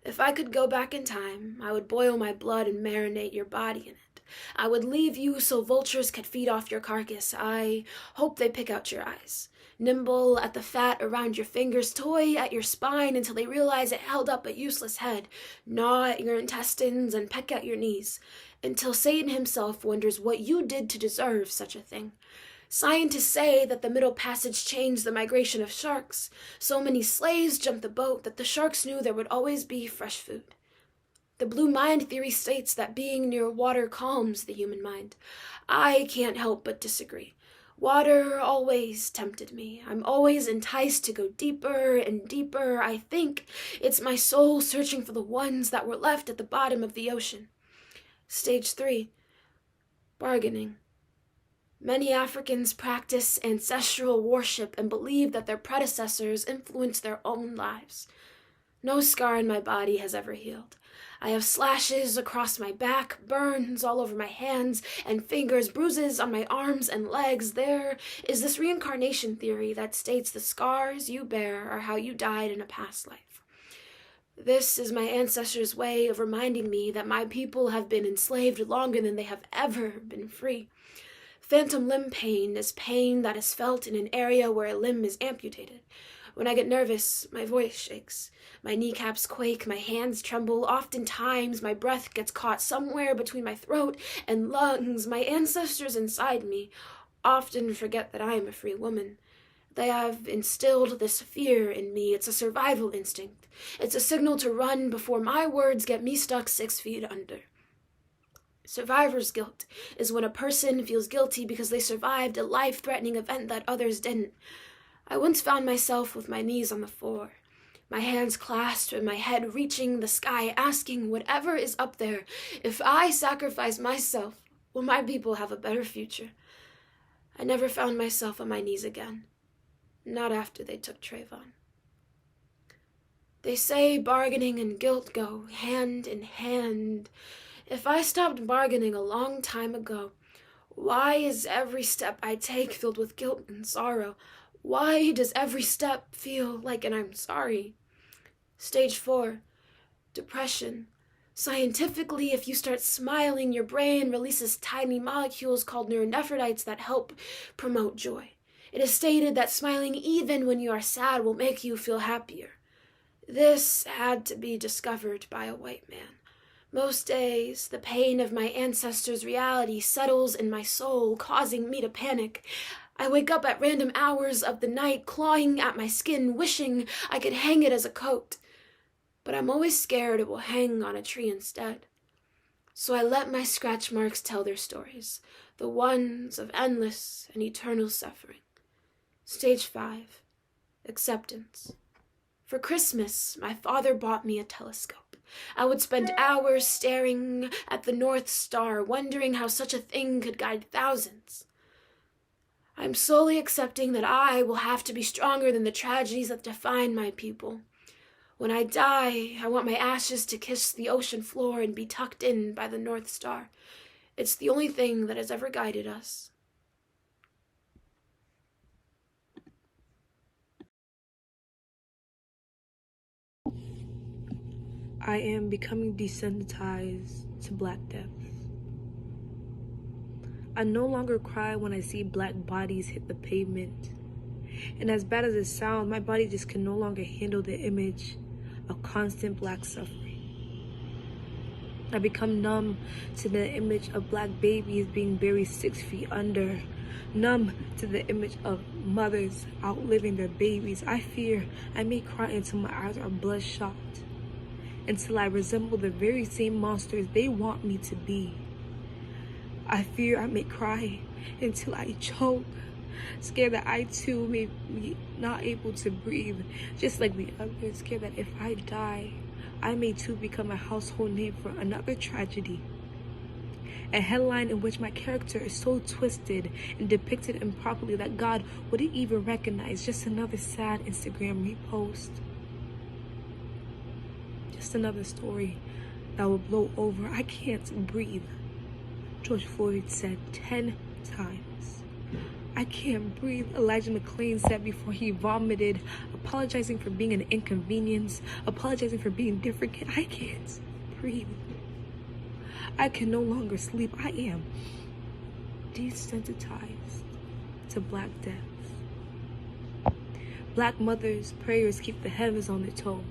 If I could go back in time, I would boil my blood and marinate your body in it. I would leave you so vultures could feed off your carcass. I hope they pick out your eyes. Nimble at the fat around your fingers, toy at your spine until they realize it held up a useless head, gnaw at your intestines and peck at your knees, until Satan himself wonders what you did to deserve such a thing. Scientists say that the Middle Passage changed the migration of sharks. So many slaves jumped the boat that the sharks knew there would always be fresh food. The blue mind theory states that being near water calms the human mind. I can't help but disagree. Water always tempted me. I'm always enticed to go deeper and deeper. I think it's my soul searching for the ones that were left at the bottom of the ocean. Stage 3, bargaining. Many Africans practice ancestral worship and believe that their predecessors influenced their own lives. No scar in my body has ever healed. I have slashes across my back, burns all over my hands and fingers, bruises on my arms and legs. There is this reincarnation theory that states the scars you bear are how you died in a past life. This is my ancestors' way of reminding me that my people have been enslaved longer than they have ever been free. Phantom limb pain is pain that is felt in an area where a limb is amputated. When I get nervous, my voice shakes. My kneecaps quake, my hands tremble. Oftentimes, my breath gets caught somewhere between my throat and lungs. My ancestors inside me often forget that I am a free woman. They have instilled this fear in me. It's a survival instinct. It's a signal to run before my words get me stuck 6 feet under. Survivor's guilt is when a person feels guilty because they survived a life-threatening event that others didn't. I once found myself with my knees on the floor, my hands clasped and my head reaching the sky, asking whatever is up there, if I sacrifice myself, will my people have a better future? I never found myself on my knees again, not after they took Trayvon. They say bargaining and guilt go hand in hand. If I stopped bargaining a long time ago, why is every step I take filled with guilt and sorrow? Why does every step feel like an I'm sorry? Stage 4, depression. Scientifically, if you start smiling, your brain releases tiny molecules called neuronephridites that help promote joy. It is stated that smiling even when you are sad will make you feel happier. This had to be discovered by a white man. Most days, the pain of my ancestors' reality settles in my soul, causing me to panic. I wake up at random hours of the night, clawing at my skin, wishing I could hang it as a coat. But I'm always scared it will hang on a tree instead. So I let my scratch marks tell their stories, the ones of endless and eternal suffering. Stage 5, acceptance. For Christmas, my father bought me a telescope. I would spend hours staring at the North Star, wondering how such a thing could guide thousands. I'm slowly accepting that I will have to be stronger than the tragedies that define my people. When I die, I want my ashes to kiss the ocean floor and be tucked in by the North Star. It's the only thing that has ever guided us. I am becoming desensitized to Black death. I no longer cry when I see Black bodies hit the pavement. And as bad as it sounds, my body just can no longer handle the image of constant Black suffering. I become numb to the image of Black babies being buried 6 feet under, numb to the image of mothers outliving their babies. I fear I may cry until my eyes are bloodshot, until I resemble the very same monsters they want me to be. I fear I may cry until I choke, Scared that I too may be not able to breathe, just like the others. Scared that if I die, I may too become a household name for another tragedy. A headline in which my character is so twisted and depicted improperly that God wouldn't even recognize. Just another sad Instagram repost. Just another story that will blow over. I can't breathe, George Floyd said 10 times. I can't breathe, Elijah McClain said before he vomited, apologizing for being an inconvenience, apologizing for being different. I can't breathe. I can no longer sleep. I am desensitized to Black death. Black mothers' prayers keep the heavens on their toes,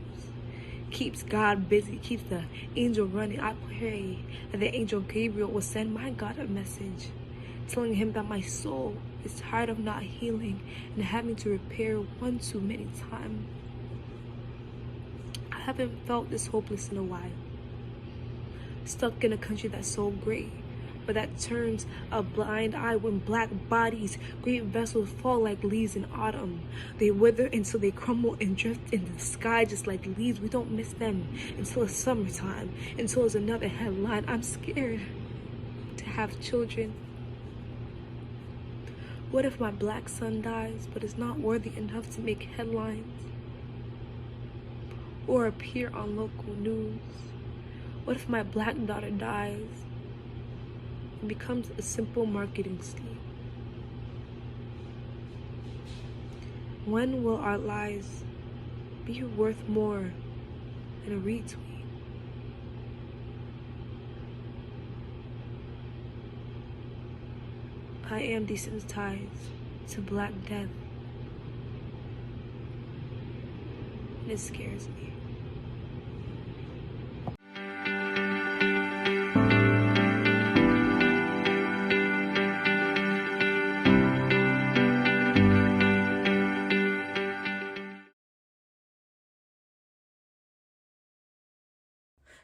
keeps God busy, keeps the angel running. I pray that the angel Gabriel will send my God a message, telling him that my soul is tired of not healing and having to repair one too many times. I haven't felt this hopeless in a while. Stuck in a country that's so great, but that turns a blind eye when Black bodies, great vessels, fall like leaves in autumn. They wither until they crumble and drift into the sky just like leaves. We don't miss them until it's summertime, until it's another headline. I'm scared to have children. What if my Black son dies, but is not worthy enough to make headlines or appear on local news? What if my Black daughter dies and becomes a simple marketing scheme? When will our lives be worth more than a retweet? I am desensitized to Black death, and it scares me.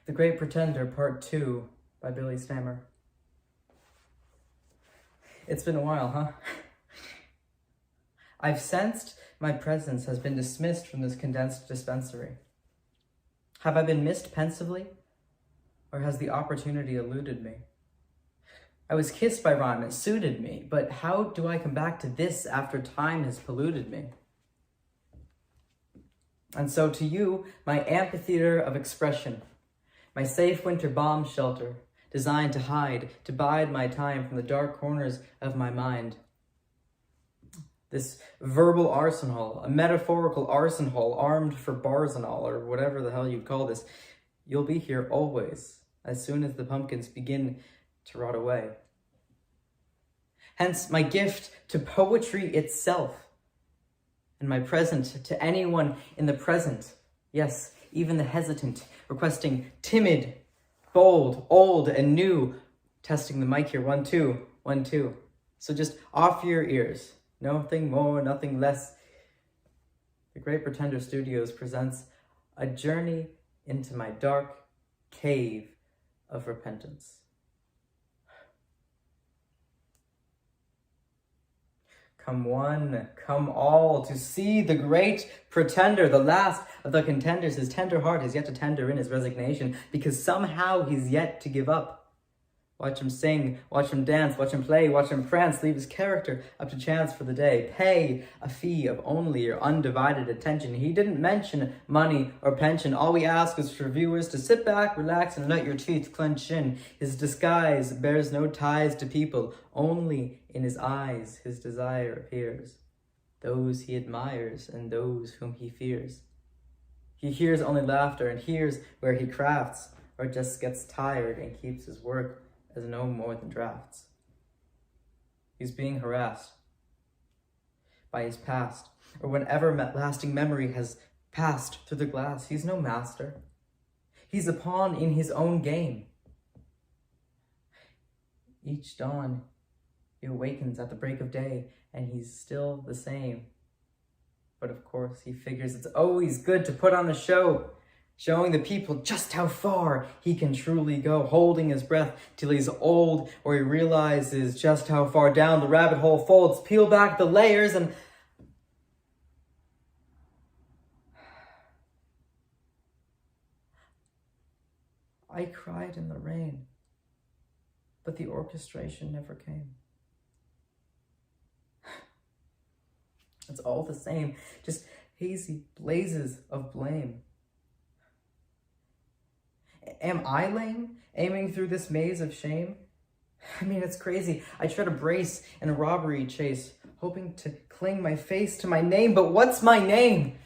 The Great Pretender, Part 2, by Billy Stammer. It's been a while, huh? I've sensed my presence has been dismissed from this condensed dispensary. Have I been missed pensively, or has the opportunity eluded me? I was kissed by rhyme, it suited me, but how do I come back to this after time has polluted me? And so to you, my amphitheater of expression, my safe winter bomb shelter, designed to bide my time from the dark corners of my mind. This verbal arsenal, a metaphorical arsenal armed for Barzanol, or whatever the hell you'd call this, you'll be here always, as soon as the pumpkins begin to rot away. Hence my gift to poetry itself, and my present to anyone in the present, yes, even the hesitant, requesting timid, bold, old, and new. Testing the mic here, 1, 2, 1, 2. So just off your ears. Nothing more, nothing less. The Great Pretender Studios presents a journey into my dark cave of repentance. Come one, come all, to see the Great Pretender, the last of the contenders. His tender heart is yet to tender in his resignation, because somehow he's yet to give up. Watch him sing, watch him dance, watch him play, watch him prance, leave his character up to chance for the day. Pay a fee of only your undivided attention. He didn't mention money or pension. All we ask is for viewers to sit back, relax, and let your teeth clench in. His disguise bears no ties to people. Only in his eyes his desire appears. Those he admires and those whom he fears. He hears only laughter and hears where he crafts, or just gets tired and keeps his work as no more than drafts. He's being harassed by his past, or whenever lasting memory has passed through the glass. He's no master. He's a pawn in his own game. Each dawn, he awakens at the break of day, and he's still the same. But of course, he figures it's always good to put on a show. showing the people just how far he can truly go, holding his breath till he's old, or he realizes just how far down the rabbit hole folds. Peel back the layers and I cried in the rain, but the orchestration never came. It's all the same, just hazy blazes of blame. Am I lame, aiming through this maze of shame? I mean, it's crazy. I try to brace in a robbery chase, hoping to cling my face to my name, but what's my name?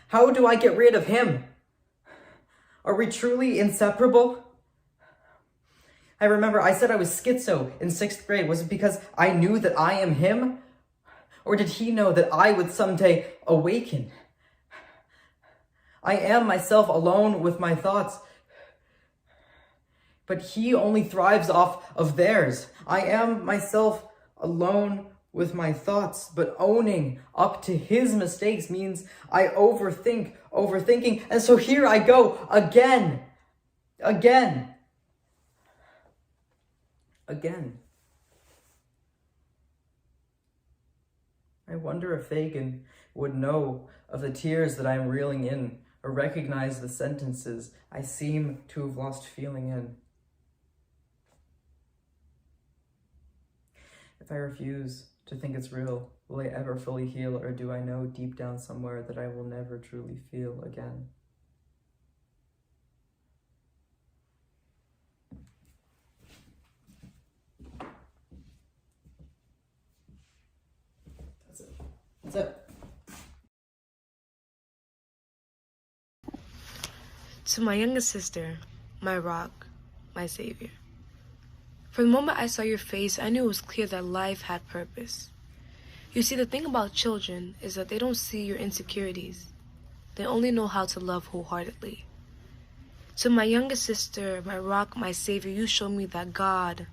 How do I get rid of him? Are we truly inseparable? I remember I said I was schizo in 6th grade. Was it because I knew that I am him? Or did he know that I would someday awaken? I am myself alone with my thoughts, but he only thrives off of theirs. I am myself alone with my thoughts, but owning up to his mistakes means I overthinking, and so here I go again. I wonder if Fagin would know of the tears that I am reeling in, or recognize the sentences I seem to have lost feeling in. If I refuse to think it's real, will I ever fully heal, or do I know deep down somewhere that I will never truly feel again? That's it. To my youngest sister, my rock, my savior. From the moment I saw your face, I knew it was clear that life had purpose. You see, the thing about children is that they don't see your insecurities. They only know how to love wholeheartedly. To my youngest sister, my rock, my savior, you showed me that God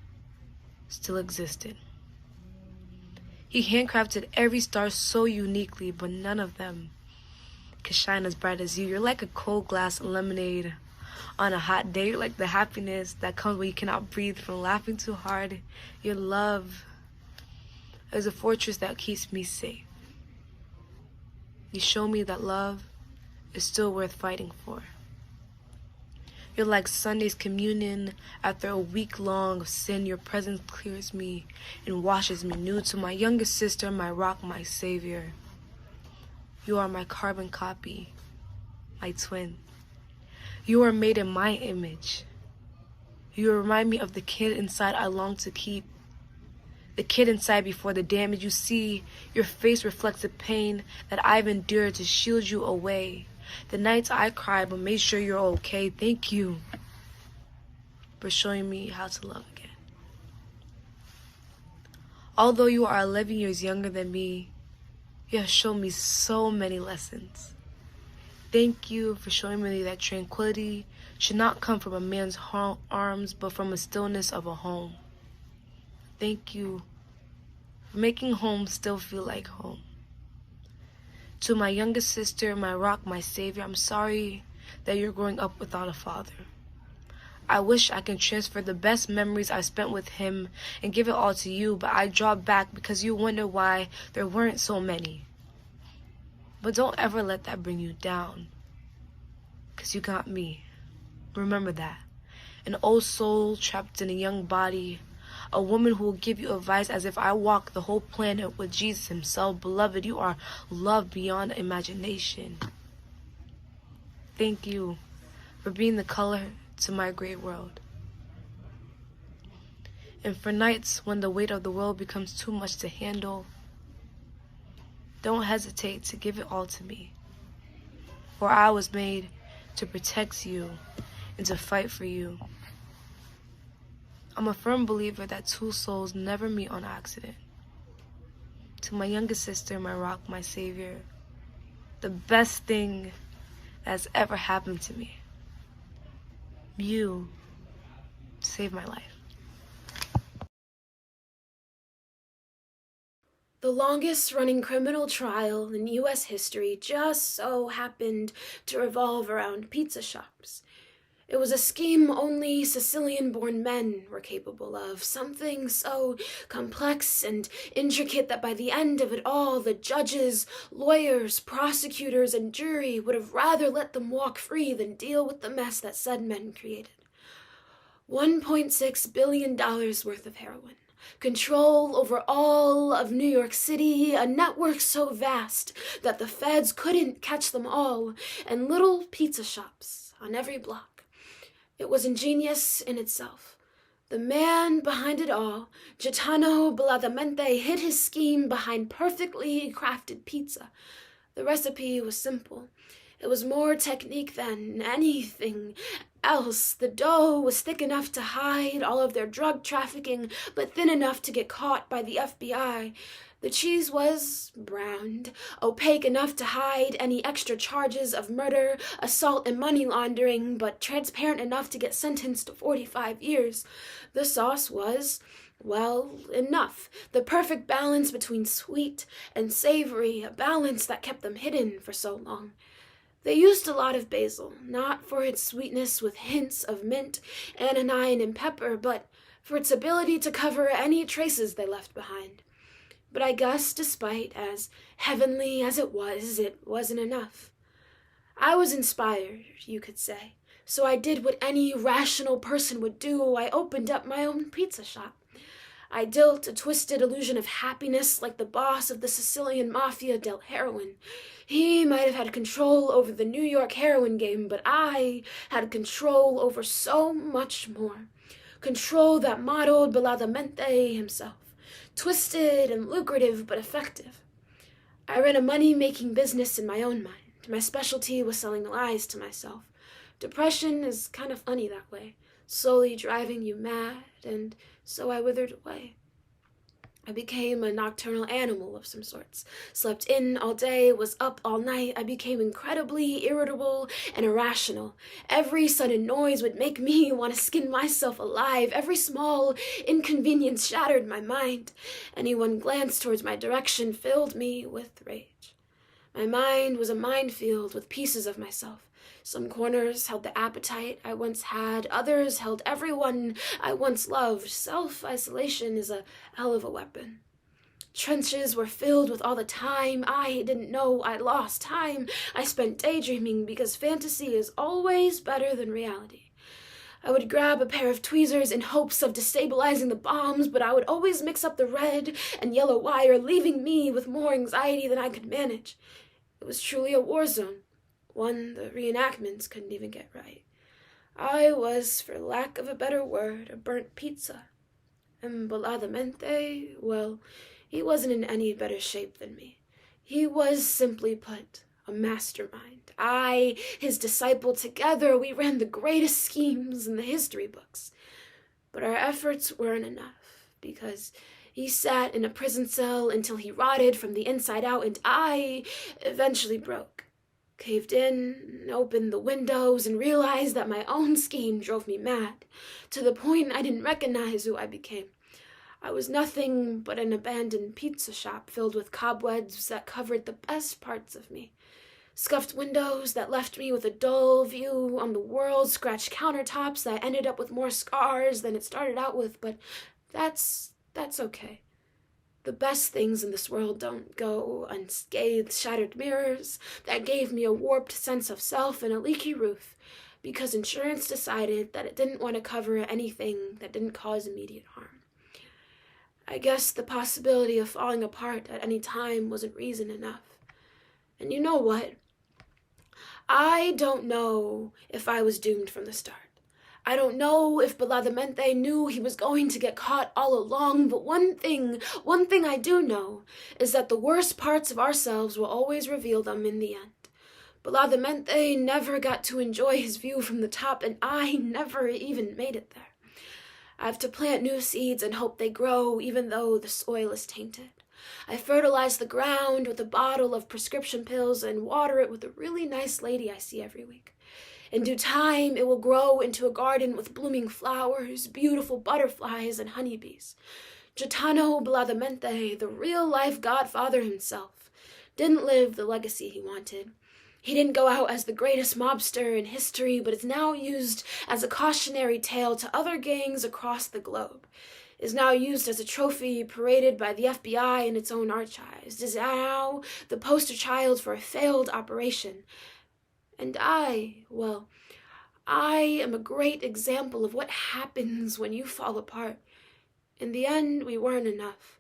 still existed. He handcrafted every star so uniquely, but none of them could shine as bright as you. You're like a cold glass of lemonade on a hot day. You're like the happiness that comes when you cannot breathe from laughing too hard. Your love is a fortress that keeps me safe. You show me that love is still worth fighting for. You're like Sunday's communion. After a week long of sin, your presence clears me and washes me new. To my youngest sister, my rock, my savior. You are my carbon copy, my twin. You are made in my image. You remind me of the kid inside I long to keep. The kid inside before the damage. You see, your face reflects the pain that I've endured to shield you away. The nights I cried but made sure you're okay. Thank you for showing me how to love again. Although you are 11 years younger than me, you have shown me so many lessons. Thank you for showing me that tranquility should not come from a man's arms, but from the stillness of a home. Thank you for making home still feel like home. To my youngest sister, my rock, my savior, I'm sorry that you're growing up without a father. I wish I can transfer the best memories I spent with him and give it all to you, but I draw back because you wonder why there weren't so many. But don't ever let that bring you down, because you got me. Remember that. An old soul trapped in a young body, a woman who will give you advice as if I walk the whole planet with Jesus himself. Beloved, you are loved beyond imagination. Thank you for being the color to my gray world. And for nights when the weight of the world becomes too much to handle, don't hesitate to give it all to me. For I was made to protect you and to fight for you. I'm a firm believer that two souls never meet on accident. To my youngest sister, my rock, my savior, the best thing that's ever happened to me. You saved my life. The longest-running criminal trial in U.S. history just so happened to revolve around pizza shops. It was a scheme only Sicilian-born men were capable of, something so complex and intricate that by the end of it all, the judges, lawyers, prosecutors, and jury would have rather let them walk free than deal with the mess that said men created. $1.6 billion worth of heroin. Control over all of New York City, a network so vast that the feds couldn't catch them all, and little pizza shops on every block. It was ingenious in itself. The man behind it all, Gaetano Bellamente, hid his scheme behind perfectly crafted pizza. The recipe was simple. It was more technique than anything else. The dough was thick enough to hide all of their drug trafficking, but thin enough to get caught by the FBI. The cheese was browned, opaque enough to hide any extra charges of murder, assault, and money laundering, but transparent enough to get sentenced to 45 years. The sauce was, well, enough. The perfect balance between sweet and savory, a balance that kept them hidden for so long. They used a lot of basil, not for its sweetness with hints of mint, anodyne, and pepper, but for its ability to cover any traces they left behind. But I guess, despite as heavenly as it wasn't enough. I was inspired, you could say, so I did what any rational person would do. I opened up my own pizza shop. I dealt a twisted illusion of happiness like the boss of the Sicilian mafia dealt heroin. He might have had control over the New York heroin game, but I had control over so much more. Control that modeled Bellamente himself. Twisted and lucrative, but effective. I ran a money-making business in my own mind. My specialty was selling lies to myself. Depression is kind of funny that way, slowly driving you mad, and so I withered away. I became a nocturnal animal of some sorts. Slept in all day, was up all night. I became incredibly irritable and irrational. Every sudden noise would make me want to skin myself alive. Every small inconvenience shattered my mind. Any one glance towards my direction filled me with rage. My mind was a minefield with pieces of myself. Some corners held the appetite I once had, others held everyone I once loved. Self-isolation is a hell of a weapon. Trenches were filled with all the time I didn't know I lost, time I spent daydreaming, because fantasy is always better than reality. I would grab a pair of tweezers in hopes of destabilizing the bombs, but I would always mix up the red and yellow wire, leaving me with more anxiety than I could manage. It was truly a war zone. One the reenactments couldn't even get right. I was, for lack of a better word, a burnt pizza. And Bellamente, well, he wasn't in any better shape than me. He was, simply put, a mastermind. I, his disciple, together we ran the greatest schemes in the history books. But our efforts weren't enough, because he sat in a prison cell until he rotted from the inside out, and I eventually broke. Caved in, opened the windows, and realized that my own scheme drove me mad, to the point I didn't recognize who I became. I was nothing but an abandoned pizza shop filled with cobwebs that covered the best parts of me. Scuffed windows that left me with a dull view on the world, scratched countertops that ended up with more scars than it started out with, but that's okay. The best things in this world don't go unscathed. Shattered mirrors that gave me a warped sense of self and a leaky roof, because insurance decided that it didn't want to cover anything that didn't cause immediate harm. I guess the possibility of falling apart at any time wasn't reason enough. And you know what? I don't know if I was doomed from the start. I don't know if Bellamente knew he was going to get caught all along, but one thing I do know is that the worst parts of ourselves will always reveal them in the end. Bellamente never got to enjoy his view from the top, and I never even made it there. I have to plant new seeds and hope they grow, even though the soil is tainted. I fertilize the ground with a bottle of prescription pills and water it with a really nice lady I see every week. In due time, it will grow into a garden with blooming flowers, beautiful butterflies, and honeybees. Gaetano Bladamente, the real-life godfather himself, didn't live the legacy he wanted. He didn't go out as the greatest mobster in history, but is now used as a cautionary tale to other gangs across the globe. Is now used as a trophy paraded by the FBI in its own archives. Is now the poster child for a failed operation. And I am a great example of what happens when you fall apart. In the end, we weren't enough.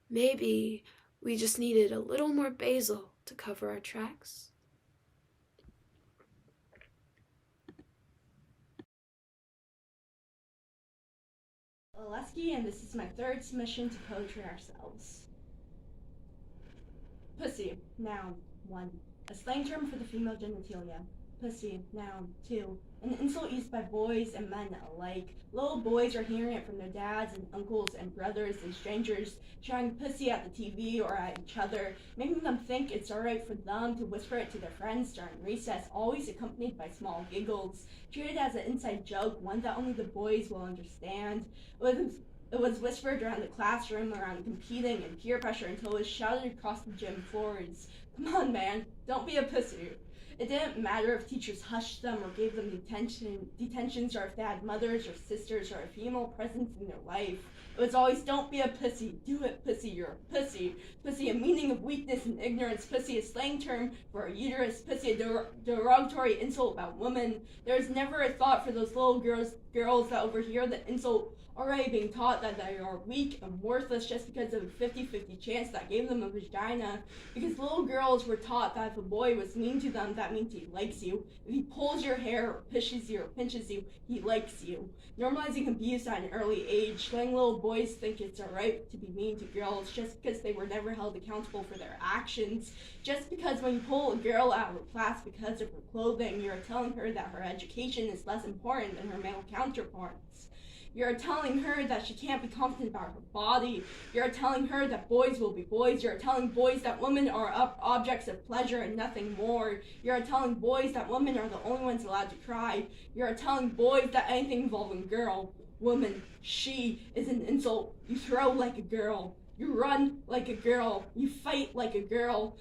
Maybe we just needed a little more basil to cover our tracks. Oleski, and this is my third submission to Poetry Ourselves. Pussy, noun, 1. A slang term for the female genitalia. Pussy, noun, 2. An insult used by boys and men alike. Little boys are hearing it from their dads and uncles and brothers and strangers, shouting pussy at the TV or at each other, making them think it's alright for them to whisper it to their friends during recess, always accompanied by small giggles. Treated as an inside joke, one that only the boys will understand. It was whispered around the classroom, around competing and peer pressure, until it was shouted across the gym floors. Come on, man, don't be a pussy. It didn't matter if teachers hushed them or gave them detentions, or if they had mothers or sisters or a female presence in their life. It was always, don't be a pussy, do it, pussy, you're a pussy. Pussy, a meaning of weakness and ignorance. Pussy, a slang term for a uterus. Pussy, a derogatory insult about women. There was never a thought for those little girls that overhear the insult already being taught that they are weak and worthless just because of a 50-50 chance that gave them a vagina. Because little girls were taught that if a boy was mean to them, that means he likes you. If he pulls your hair or pushes you or pinches you, he likes you. Normalizing abuse at an early age, letting little boys think it's alright to be mean to girls just because they were never held accountable for their actions. Just because when you pull a girl out of her class because of her clothing, you're telling her that her education is less important than her male counterparts. You're telling her that she can't be confident about her body. You're telling her that boys will be boys. You're telling boys that women are objects of pleasure and nothing more. You're telling boys that women are the only ones allowed to cry. You're telling boys that anything involving girl, woman, she is an insult. You throw like a girl. You run like a girl. You fight like a girl.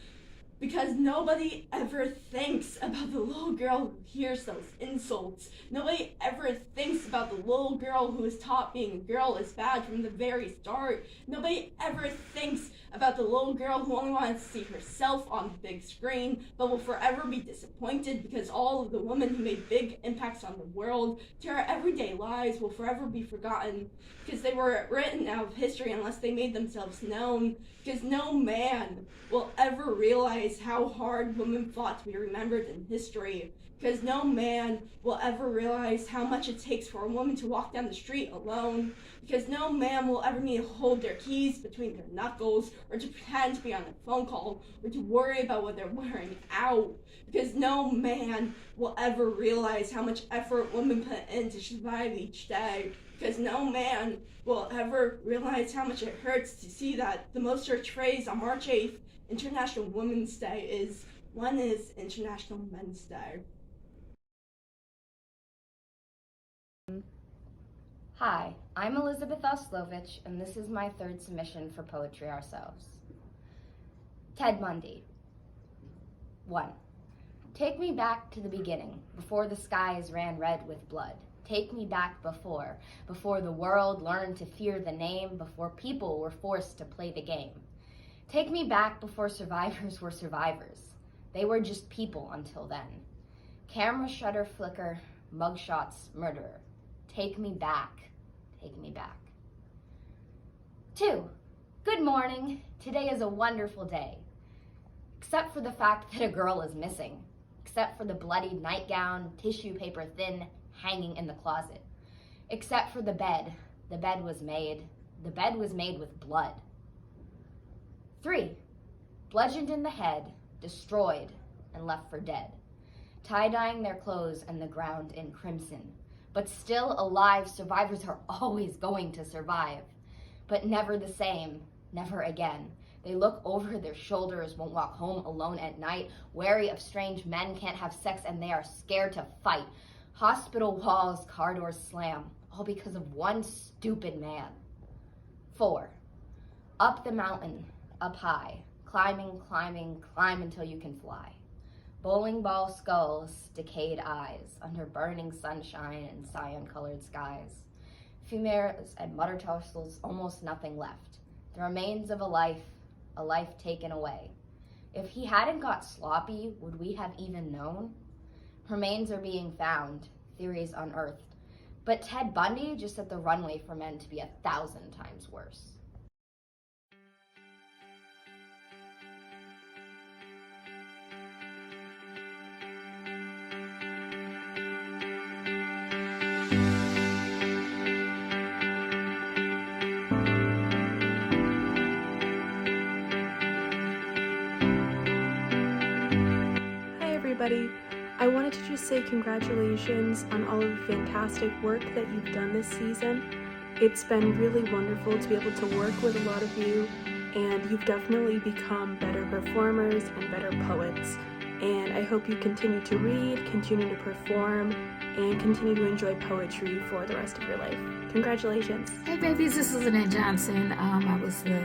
Because nobody ever thinks about the little girl who hears those insults. Nobody ever thinks about the little girl who is taught being a girl is bad from the very start. Nobody ever thinks about the little girl who only wants to see herself on the big screen, but will forever be disappointed because all of the women who made big impacts on the world to our everyday lives will forever be forgotten because they were written out of history unless they made themselves known. Because no man will ever realize how hard women fought to be remembered in history. Because no man will ever realize how much it takes for a woman to walk down the street alone. Because no man will ever need to hold their keys between their knuckles, or to pretend to be on a phone call, or to worry about what they're wearing out. Because no man will ever realize how much effort women put in to survive each day. Because no man will ever realize how much it hurts to see that the most searched phrase on March 8th, International Women's Day, is when is International Men's Day? Hi, I'm Elizabeth Oslovich, and this is my third submission for Poetry Ourselves. Ted Bundy. 1. Take me back to the beginning, before the skies ran red with blood. Take me back before the world learned to fear the name, before people were forced to play the game. Take me back before survivors were survivors. They were just people until then. Camera shutter flicker, mugshots murderer. Take me back. Take me back. 2. Good morning. Today is a wonderful day. Except for the fact that a girl is missing. Except for the bloodied nightgown, tissue paper thin, hanging in the closet. Except for the bed. The bed was made with blood. 3. Bludgeoned in the head, destroyed, and left for dead. Tie-dyeing their clothes and the ground in crimson. But still alive, survivors are always going to survive. But never the same, never again. They look over their shoulders, won't walk home alone at night, wary of strange men, can't have sex, and they are scared to fight. Hospital walls, car doors slam, all because of one stupid man. 4. Up the mountain, up high, climbing, climbing, climb until you can fly. Bowling ball skulls, decayed eyes, under burning sunshine and cyan-colored skies. Femurs and metatarsals, almost nothing left. The remains of a life taken away. If he hadn't got sloppy, would we have even known? Remains are being found, theories unearthed. But Ted Bundy just set the runway for men to be 1,000 times worse. I wanted to just say congratulations on all of the fantastic work that you've done this season. It's been really wonderful to be able to work with a lot of you, and you've definitely become better performers and better poets. And I hope you continue to read, continue to perform, and continue to enjoy poetry for the rest of your life. Congratulations. Hey babies, this is Lynette Johnson. I was the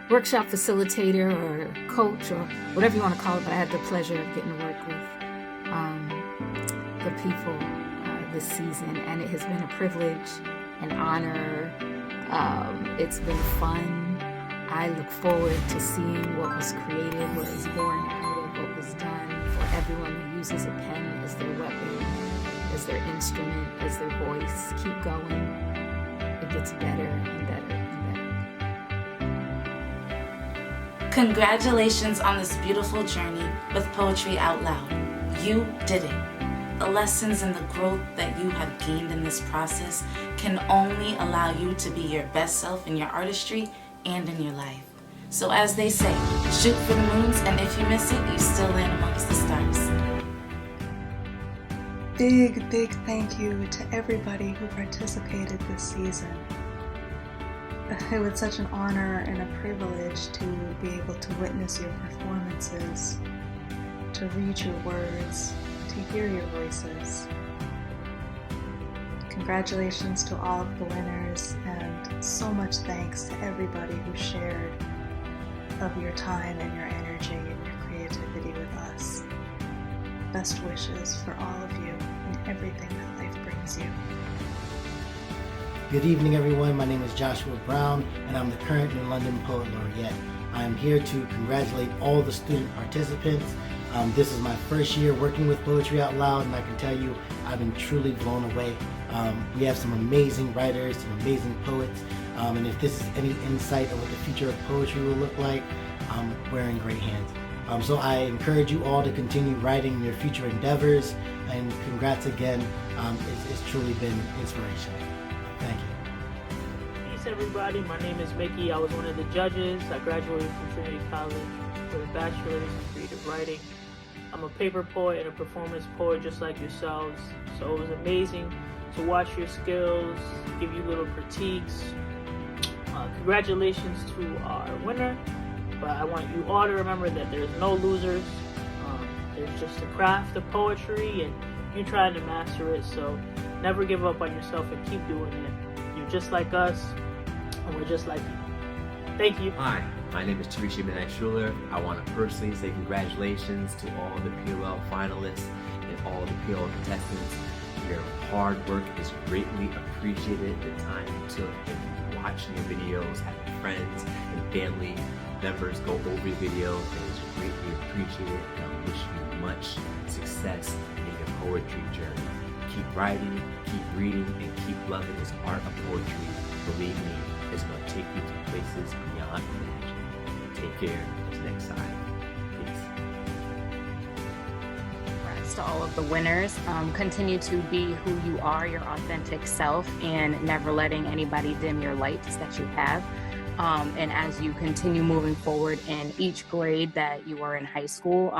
workshop facilitator or coach or whatever you want to call it, but I had the pleasure of getting to work with the people this season, and it has been a privilege, an honor. It's been fun. I look forward to seeing what was created, what is born out of what was done, for everyone who uses a pen as their weapon, as their instrument, as their voice. Keep going. It gets better and better and better. Congratulations on this beautiful journey with Poetry Out Loud. You did it. The lessons and the growth that you have gained in this process can only allow you to be your best self in your artistry and in your life. So as they say, shoot for the moons, and if you miss it, you still land amongst the stars. Big thank you to everybody who participated this season. It was such an honor and a privilege to be able to witness your performances, to read your words, to hear your voices. Congratulations to all of the winners, and so much thanks to everybody who shared of your time and your energy and your creativity with us. Best wishes for all of you and everything that life brings you. Good evening, everyone. My name is Joshua Brown, and I'm the current New London Poet Laureate. I'm here to congratulate all the student participants. This is my first year working with Poetry Out Loud, and I can tell you I've been truly blown away. We have some amazing writers, some amazing poets, and if this is any insight of what the future of poetry will look like, we're in great hands. So I encourage you all to continue writing your future endeavors, and congrats again. It's truly been inspirational. Thank you. Peace, everybody. My name is Mickey. I was one of the judges. I graduated from Trinity College with a bachelor's in creative writing. I'm a paper poet and a performance poet just like yourselves. So it was amazing to watch your skills, give you little critiques. Congratulations to our winner. But I want you all to remember that there's no losers. There's just a craft of poetry, and you trying to master it. So never give up on yourself and keep doing it. You're just like us, and we're just like you. Thank you. Hi, my name is Tarisha Midnight Schuler. I want to personally say congratulations to all the POL finalists and all the POL contestants. Your hard work is greatly appreciated. The time you took in watching your videos, having friends and family members go over your video, it is greatly appreciated, and I wish you much success in your poetry journey. Keep writing, keep reading, and keep loving this art of poetry. Believe me, it's going to take you to places beyond imagining. Take care. Until next time. Peace. Congrats to all of the winners. Continue to be who you are, your authentic self, and never letting anybody dim your lights that you have. And as you continue moving forward in each grade that you are in high school,